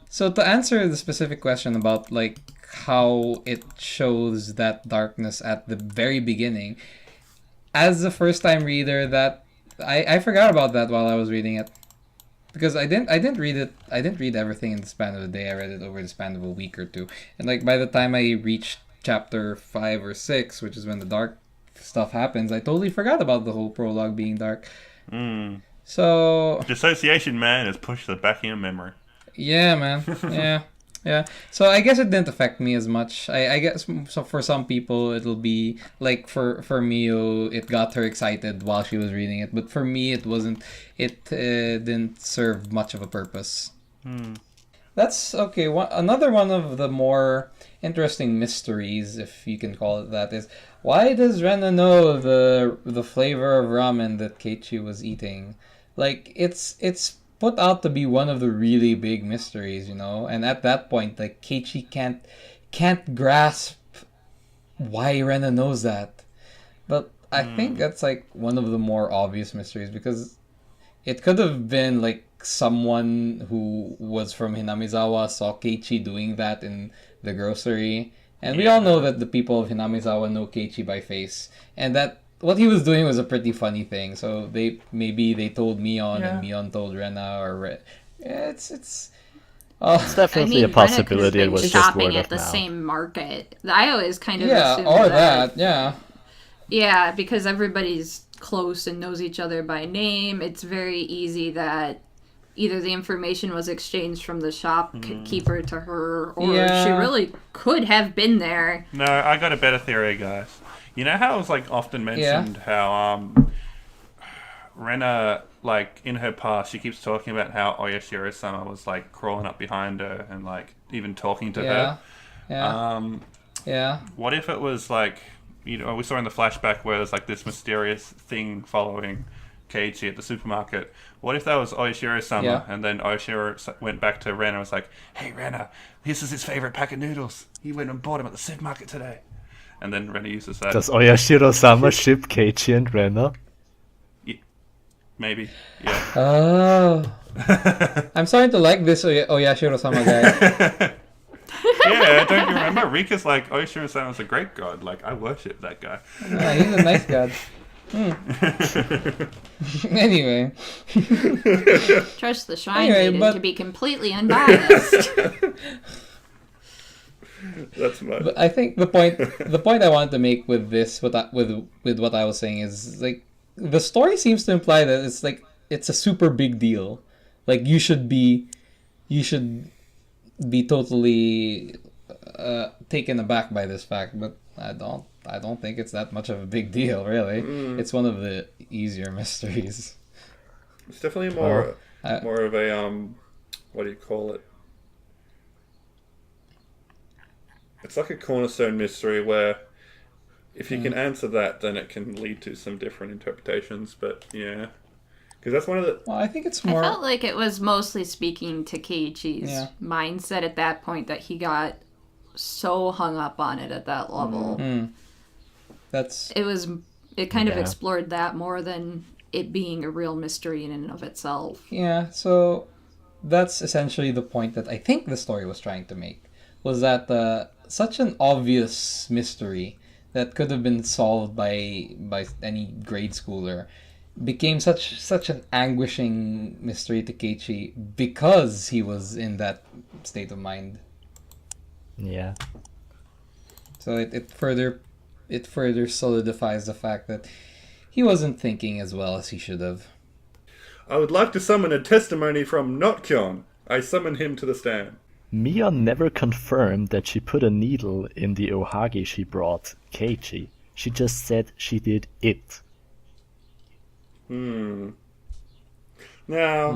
So to answer the specific question about like how it shows that darkness at the very beginning, as a first-time reader, that I forgot about that while I was reading it, because I didn't read it. I didn't read everything in the span of a day. I read it over the span of a week or two, and like by the time I reached chapter 5 or 6, which is when the dark stuff happens, I totally forgot about the whole prologue being dark. So Dissociation, man, has pushed the back of your memory. yeah, man. Yeah. So I guess it didn't affect me as much. I guess so for some people it'll be like for Miyu, it got her excited while she was reading it, but for me it wasn't. It didn't serve much of a purpose. That's okay. Another one of the more interesting mysteries, if you can call it that, is why does Rena know the flavor of ramen that Keiichi was eating? Like, it's put out to be one of the really big mysteries, you know. And at that point, like, Keiichi can't grasp why Rena knows that. But I think that's like one of the more obvious mysteries, because it could have been like someone who was from Hinamizawa saw Keiichi doing that in the grocery, and we all know that the people of Hinamizawa know Keiichi by face, and that what he was doing was a pretty funny thing. So they told Mion, and Mion told Rena, or it's It's definitely a possibility. It was just shopping word at of the mouth. same market. I always kind of assumed or that. Yeah, Because everybody's close and knows each other by name. It's very easy that either the information was exchanged from the shopkeeper to her, or she really could have been there. No, I got a better theory, guys. You know how it was like often mentioned how Rena, like in her past, she keeps talking about how Oyashiro-sama was like crawling up behind her and like even talking to her. What if it was like, you know, we saw in the flashback where there's like this mysterious thing following Keiichi at the supermarket. What if that was Oyashiro-sama, and then Oyashiro went back to Rena and was like, "Hey Rena, this is his favorite pack of noodles. He went and bought them at the supermarket today." And then Rena uses that. Does Oyashiro-sama ship Keiichi and Rena? Maybe, yeah. Oh. I'm starting to like this Oyashiro-sama guy. Yeah, don't you remember? Rika's like, Oyashiro-sama's a great god. Like, I worship that guy. Yeah, he's a nice god. Anyway. Trust the Shrine Maiden but... to be completely unbiased. That's much. But I think the point I wanted to make with this, with what I was saying, is like the story seems to imply that it's like it's a super big deal. Like you should be totally taken aback by this fact, but I don't think it's that much of a big deal, really. It's one of the easier mysteries. It's definitely more of a what do you call it? It's like a cornerstone mystery where if you can answer that, then it can lead to some different interpretations. But yeah, because that's one of the. Well, I think it's more. I felt like it was mostly speaking to Keiichi's mindset at that point, that he got so hung up on it at that level. It kind of explored that more than it being a real mystery in and of itself. Yeah, so that's essentially the point that I think the story was trying to make, was that such an obvious mystery that could have been solved by any grade schooler became such an anguishing mystery to Keiichi because he was in that state of mind. Yeah. So it further solidifies the fact that he wasn't thinking as well as he should have. I would like to summon a testimony from Notkyon. I summon him to the stand. Mion never confirmed that she put a needle in the ohagi she brought Keiichi. She just said she did it. Now,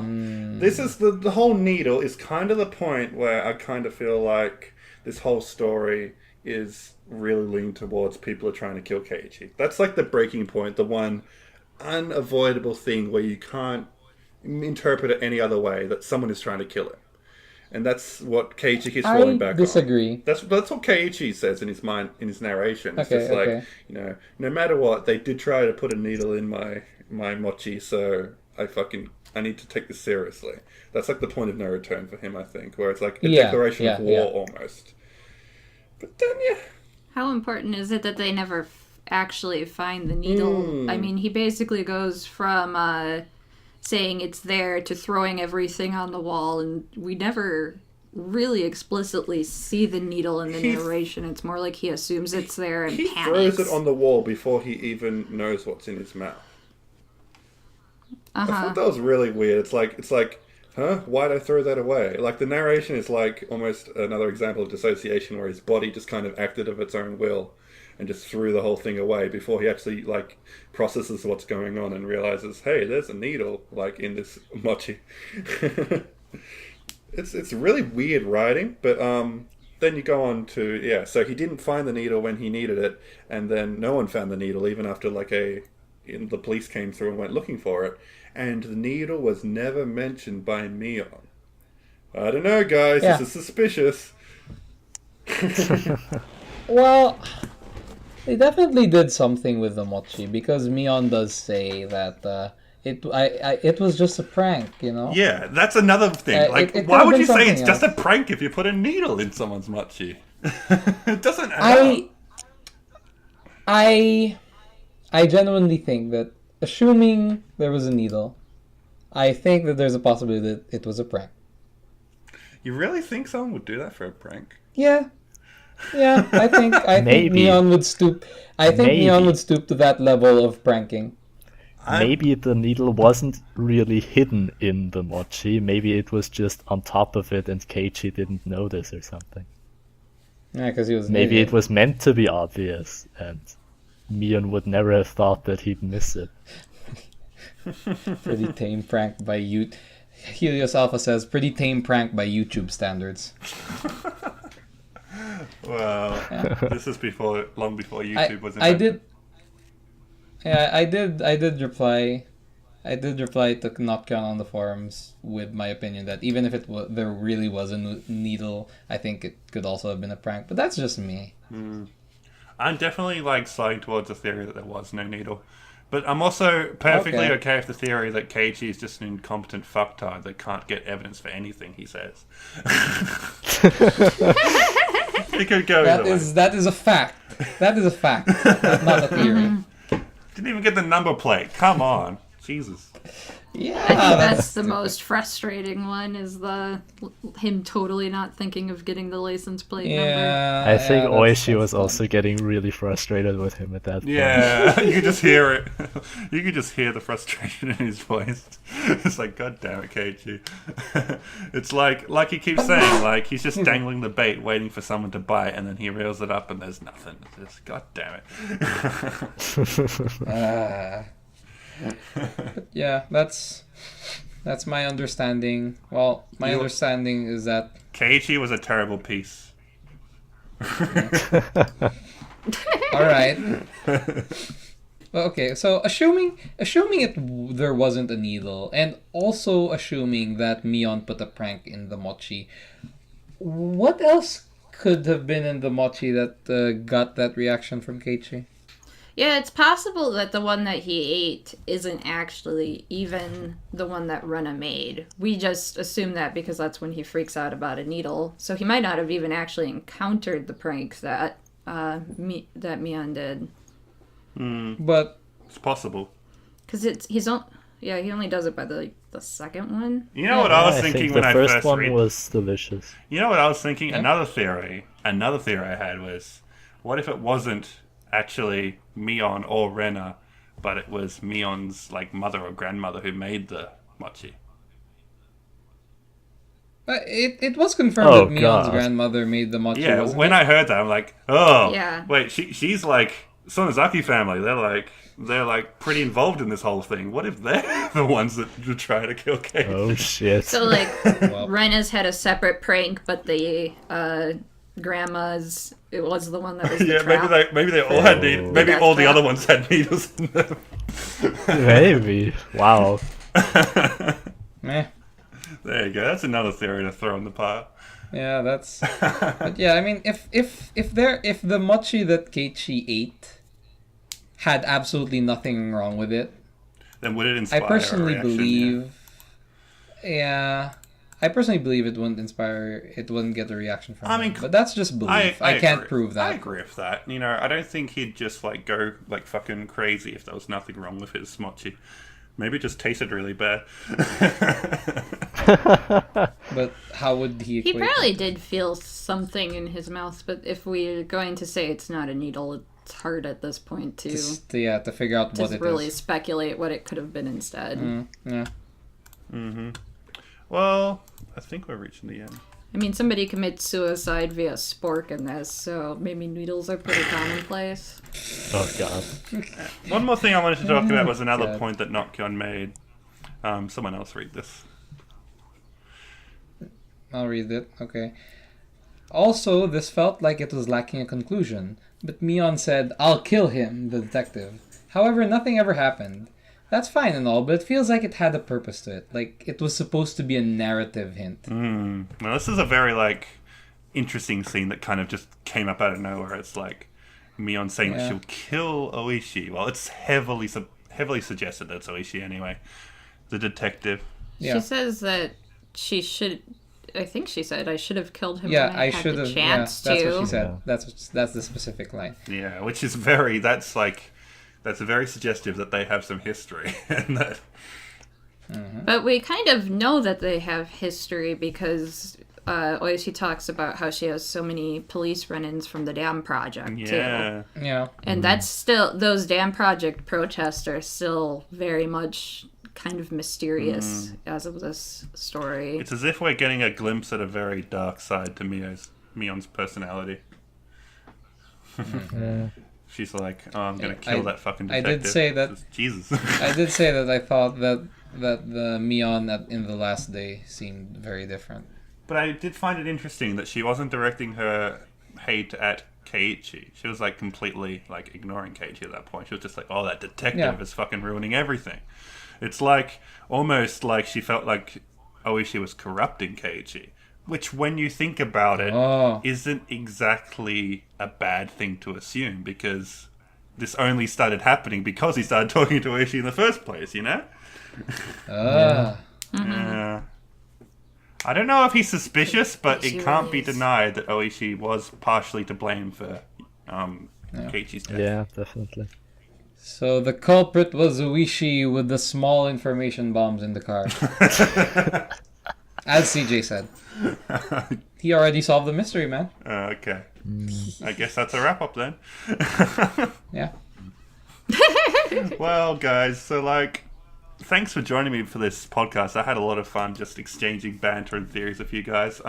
this is the whole needle is kind of the point where I kind of feel like this whole story is really leaning towards people are trying to kill Keiichi. That's like the breaking point, the one unavoidable thing where you can't interpret it any other way, that someone is trying to kill him. And that's what Keiichi keeps falling back on. I disagree. That's what Keiichi says in his narration. It's just like, no matter what, they did try to put a needle in my mochi, so I need to take this seriously. That's like the point of no return for him, I think, where it's like a declaration of war almost. But then, How important is it that they never actually find the needle? I mean, he basically goes from saying it's there to throwing everything on the wall, and we never really explicitly see the needle in the narration. It's more like he assumes it's there and panics. He throws it on the wall before he even knows what's in his mouth. I thought that was really weird. It's like, huh? Why'd I throw that away? Like, the narration is like almost another example of dissociation, where his body just kind of acted of its own will and just threw the whole thing away before he actually like processes what's going on and realizes, hey, there's a needle like in this mochi. It's really weird writing, but then you go on to so he didn't find the needle when he needed it, and then no one found the needle even after the police came through and went looking for it, and the needle was never mentioned by Mion. I don't know, guys. This is suspicious. Well, they definitely did something with the mochi, because Mion does say that it was just a prank, you know? Yeah, that's another thing. Why would you say it's just a prank if you put a needle in someone's mochi? It doesn't add up. I genuinely think that, assuming there was a needle, I think that there's a possibility that it was a prank. You really think someone would do that for a prank? Yeah, I think Mion would stoop. Mion would stoop to that level of pranking. Maybe the needle wasn't really hidden in the mochi. Maybe it was just on top of it, and Keiichi didn't notice or something. Yeah, because he was. Maybe it was meant to be obvious, and Mion would never have thought that he'd miss it. Pretty tame prank by Helios Alpha says, pretty tame prank by YouTube standards. Well, this is long before YouTube was invented. I did reply to Notkyon on the forums with my opinion that even if there really was a needle, I think it could also have been a prank. But that's just me. I'm definitely sliding towards the theory that there was no needle. But I'm also perfectly okay with the theory that Keiichi is just an incompetent fucktard that can't get evidence for anything he says. It could go either way. That is a fact. That is a fact, not a theory. Didn't even get the number plate. Come on. Jesus. Yeah, I think that's the most frustrating one, is him totally not thinking of getting the license plate number. Yeah, I think Oishi that's was fun. also getting really frustrated with him at that point. Yeah, you could just hear it. You could just hear the frustration in his voice. It's like, God damn it, Keiichi. It's like he keeps saying, like he's just dangling the bait, waiting for someone to bite, and then he reels it up, and there's nothing. It's just, God damn it. But yeah, that's my understanding. Well, my understanding is that Keiichi was a terrible piece. all right. Well, okay, so assuming there wasn't a needle, and also assuming that Mion put a prank in the mochi, what else could have been in the mochi that got that reaction from Keiichi? Yeah, it's possible that the one that he ate isn't actually even the one that Rena made. We just assume that because that's when he freaks out about a needle. So he might not have even actually encountered the prank that Mion did. But It's possible. Because he only does it by the second one. You know what I was I thinking think when the I first first one read? was delicious. You know what I was thinking? Yeah. Another theory I had was, what if it wasn't actually Mion or Rena, but it was Mion's like mother or grandmother who made the mochi? it was confirmed Oh, that Mion's God. grandmother made the mochi. Yeah, wasn't when it? I heard that, I'm like, oh, Yeah. wait, she's like Sonozaki family. They're like pretty involved in this whole thing. What if they're the ones that try to kill Keiichi? Oh shit. So, like, Well, Rena's had a separate prank, but the grandma's, it was the one that was the Yeah, trap. maybe they all had needles. Maybe That's all the trap. other ones had needles in them. Maybe. Wow. meh. There you go. That's another theory to throw in the pile. Yeah, that's. But yeah, I mean, if the mochi that Keiichi ate had absolutely nothing wrong with it, Then would it I inspire personally a reaction? believe. Yeah, I personally believe it wouldn't get a reaction from I him. mean, But that's just belief. I can't agree. prove I that. agree with that. You know, I don't think he'd just like go like fucking crazy if there was nothing wrong with his mochi. Maybe it just tasted really bad. But how would he He equate? probably did feel something in his mouth, but if we're going to say it's not a needle, it's hard at this point to to figure out what it really is. speculate what it could have been instead. Yeah. Well, I think we're reaching the end. I mean, somebody commits suicide via spork in this, so maybe needles are pretty commonplace. Oh god. One more thing I wanted to talk about was another God. point that Nokyon made. Someone else read this. I'll read it. Okay. Also, this felt like it was lacking a conclusion, but Mion said, "I'll kill him," the detective. However, nothing ever happened. That's fine and all, but it feels like it had a purpose to it. Like, it was supposed to be a narrative hint. Now, this is a very like interesting scene that kind of just came up out of nowhere. It's like Mion saying that Yeah. she'll kill Oishi. Well, it's heavily suggested that it's Oishi anyway. The detective. Yeah. She says that she should. I think she said I should have killed him. Yeah, when I had should the have. Yeah, chance that's to. what she said. Yeah. That's the specific line. Yeah, which is that's very suggestive that they have some history and that. But we kind of know that they have history because Oishi talks about how she has so many police run-ins from the dam project too. Yeah. Yeah. And that's still, those dam project protests are still very much kind of mysterious as of this story. It's as if we're getting a glimpse at a very dark side to Mion's personality. Yeah. She's like, oh, I'm going to kill that fucking I detective. did say that- Jesus. I did say that I thought that the Mion in the last day seemed very different. But I did find it interesting that she wasn't directing her hate at Keiichi. She was like completely like ignoring Keiichi at that point. She was just like, oh, that detective Yeah. is fucking ruining everything. It's like almost like she felt like Oishi was corrupting Keiichi. Which, when you think about it, Oh. isn't exactly a bad thing to assume, because this only started happening because he started talking to Oishi in the first place, you know? Ah. Yeah. I don't know if he's suspicious, but Oishi it can't be really is. denied that Oishi was partially to blame for Keiichi's death. Yeah, definitely. So the culprit was Oishi with the small information bombs in the car. As CJ said. He already solved the mystery, man. Okay. I guess that's a wrap-up then. Yeah. Well, guys, so, thanks for joining me for this podcast. I had a lot of fun just exchanging banter and theories with you guys.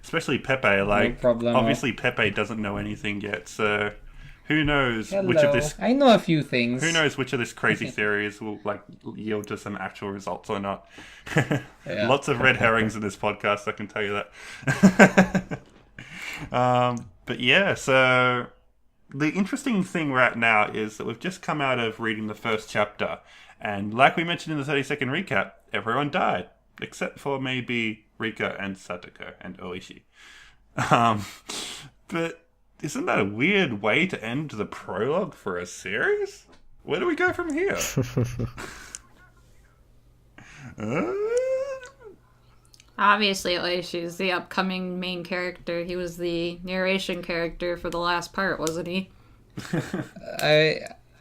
Especially Pepe. No problem. Obviously Pepe doesn't know anything yet, so who knows which Hello. of this... I know a few things. Who knows which of this crazy theories will yield to some actual results or not. Yeah. Lots of red herrings in this podcast, I can tell you that. But yeah, so the interesting thing right now is that we've just come out of reading the first chapter, and like we mentioned in the 30-second recap, everyone died, except for maybe Rika and Satoko and Oishi. But isn't that a weird way to end the prologue for a series? Where do we go from here? Obviously, Oishi is the upcoming main character. He was the narration character for the last part, wasn't he?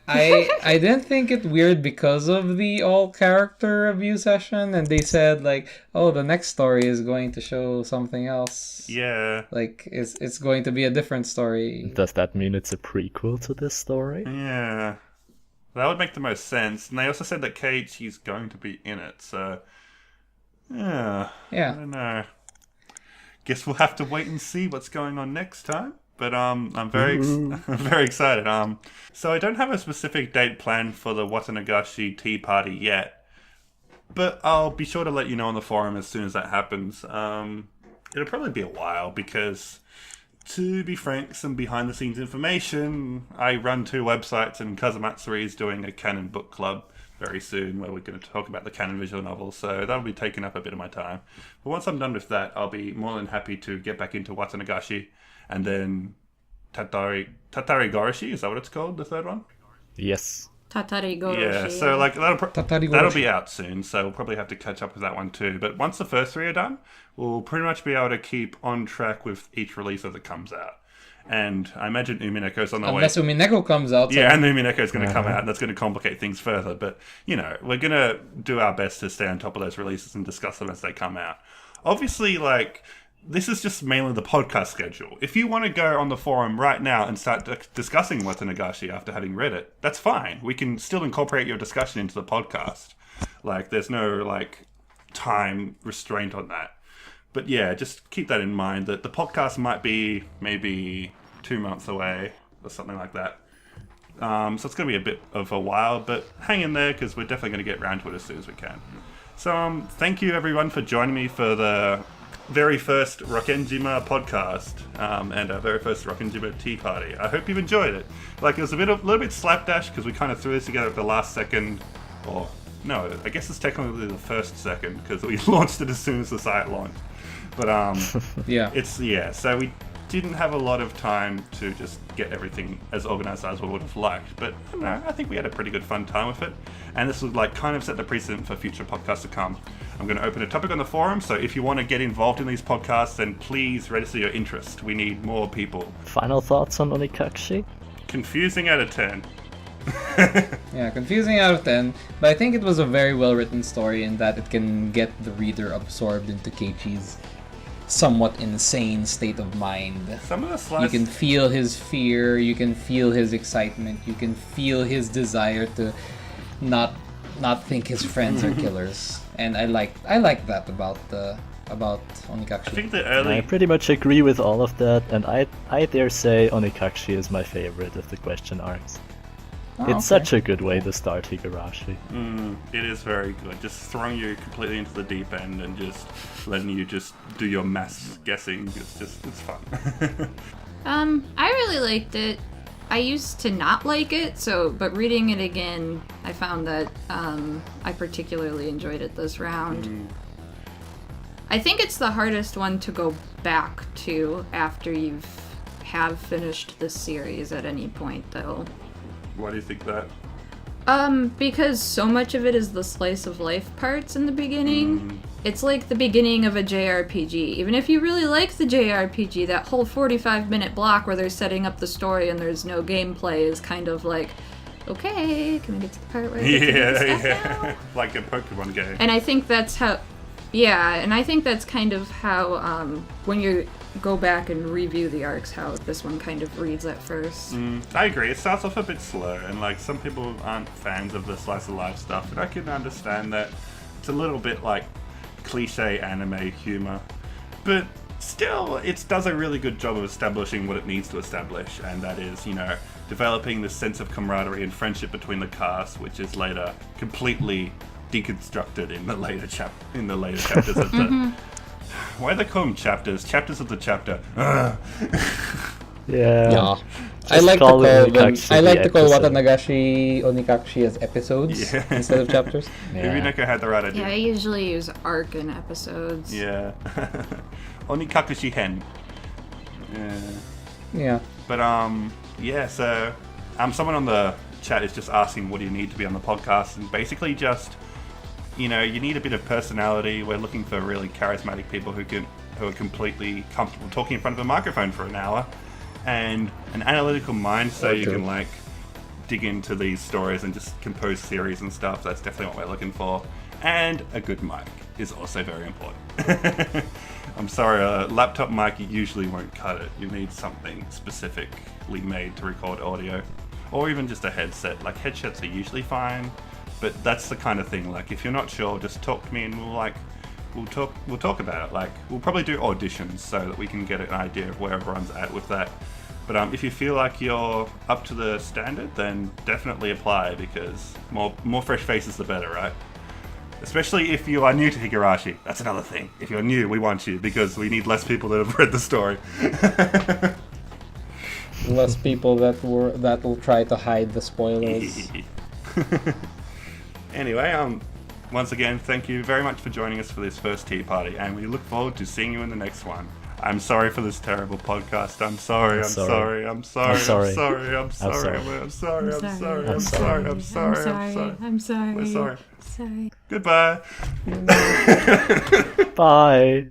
I didn't think it weird because of the all character review session, and they said the next story is going to show something else. Yeah. It's going to be a different story. Does that mean it's a prequel to this story? Yeah. That would make the most sense. And they also said that Keiichi's going to be in it, so yeah. I don't know. Guess we'll have to wait and see what's going on next time. But I'm very very excited. So I don't have a specific date planned for the Watanagashi Tea Party yet, but I'll be sure to let you know on the forum as soon as that happens. It'll probably be a while because, to be frank, some behind the scenes information. I run 2 websites, and Kazumatsuri is doing a canon book club very soon where we're going to talk about the canon visual novel, so that'll be taking up a bit of my time. But once I'm done with that, I'll be more than happy to get back into Watanagashi. And then Tatari Goroshi, is that what it's called, the third one? Yes. Tatari Goroshi. Yeah, so Tatari that'll Goroshi. be out soon, so we'll probably have to catch up with that one too. But once the first 3 are done, we'll pretty much be able to keep on track with each release as it comes out. And I imagine Umineko's on the way. Unless Umineko comes out. Yeah, and Umineko's going to come out, and that's going to complicate things further. But, we're going to do our best to stay on top of those releases and discuss them as they come out. Obviously, this is just mainly the podcast schedule. If you want to go on the forum right now and start discussing Watanagashi after having read it, that's fine. We can still incorporate your discussion into the podcast. There's no, time restraint on that. But yeah, just keep that in mind, that the podcast might be maybe 2 months away or something like that. So it's going to be a bit of a while, but hang in there because we're definitely going to get around to it as soon as we can. So thank you everyone for joining me for the very first Rokkenjima podcast and our very first Rokkenjima Tea Party. I hope you've enjoyed it. It was a little bit slapdash because we kind of threw this together at the last second, or no, I guess it's technically the first second because we launched it as soon as the site launched. But yeah, so we didn't have a lot of time to just get everything as organized as we would have liked, but I think we had a pretty good fun time with it, and this would kind of set the precedent for future podcasts to come. I'm going to open a topic on the forum, so if you want to get involved in these podcasts, then please register your interest. We need more people. Final thoughts on Onikakushi? Confusing out of 10. Yeah, confusing out of 10, but I think it was a very well written story in that it can get the reader absorbed into Keiichi's somewhat insane state of mind. Some of the slides... You can feel his fear, you can feel his excitement, you can feel his desire to not think his friends are killers. And I like that about Onikakushi. I think the early... I pretty much agree with all of that, and I dare say Onikakushi is my favorite of the question arcs. It's such a good way to start Higurashi. It is very good. Just throwing you completely into the deep end and just letting you just do your mass guessing. It's fun. I really liked it. I used to not like it, but reading it again, I found that I particularly enjoyed it this round. I think it's the hardest one to go back to after have finished the series at any point, though. Why do you think that? Because so much of it is the slice of life parts in the beginning. It's like the beginning of a JRPG. Even if you really like the JRPG, that whole 45-minute block where they're setting up the story and there's no gameplay is kind of okay, can we get to the part where I get to do this stuff now? Like a Pokemon game. And I think that's how, and I think that's kind of how, when you go back and review the arcs, how this one kind of reads at first. I agree. It starts off a bit slow, and like some people aren't fans of the slice of life stuff, and I can understand that. It's a little bit like cliche anime humor, but still, it does a really good job of establishing what it needs to establish, and that is, developing this sense of camaraderie and friendship between the cast, which is later completely deconstructed in the later chapters of the. Why do they call them chapters? Chapters of the chapter. Yeah. I like to call episode. Watanagashi Onikakushi as episodes instead of chapters. Maybe Neko had the right idea. Yeah, I usually use arc in episodes. Yeah. Onikakushi Hen. Yeah. But so someone on the chat is just asking what do you need to be on the podcast, and basically just you need a bit of personality. We're looking for really charismatic people who are completely comfortable talking in front of a microphone for an hour, and an analytical mind so you can like dig into these stories and just compose series and stuff. That's definitely what we're looking for. And a good mic is also very important. I'm sorry, a laptop mic usually won't cut it. You need something specifically made to record audio, or even just a headset. Like headsets are usually fine, but that's the kind of thing. Like if you're not sure, just talk to me and we'll talk about it. Like we'll probably do auditions so that we can get an idea of where everyone's at with that. But if you feel like you're up to the standard, then definitely apply, because more fresh faces the better, right? Especially if you are new to Higurashi. That's another thing. If you're new, we want you, because we need less people that have read the story. Less people that will try to hide the spoilers. Anyway, once again, thank you very much for joining us for this first tea party, and we look forward to seeing you in the next one. I'm sorry for this terrible podcast. I'm sorry. We're sorry. Goodbye. Bye.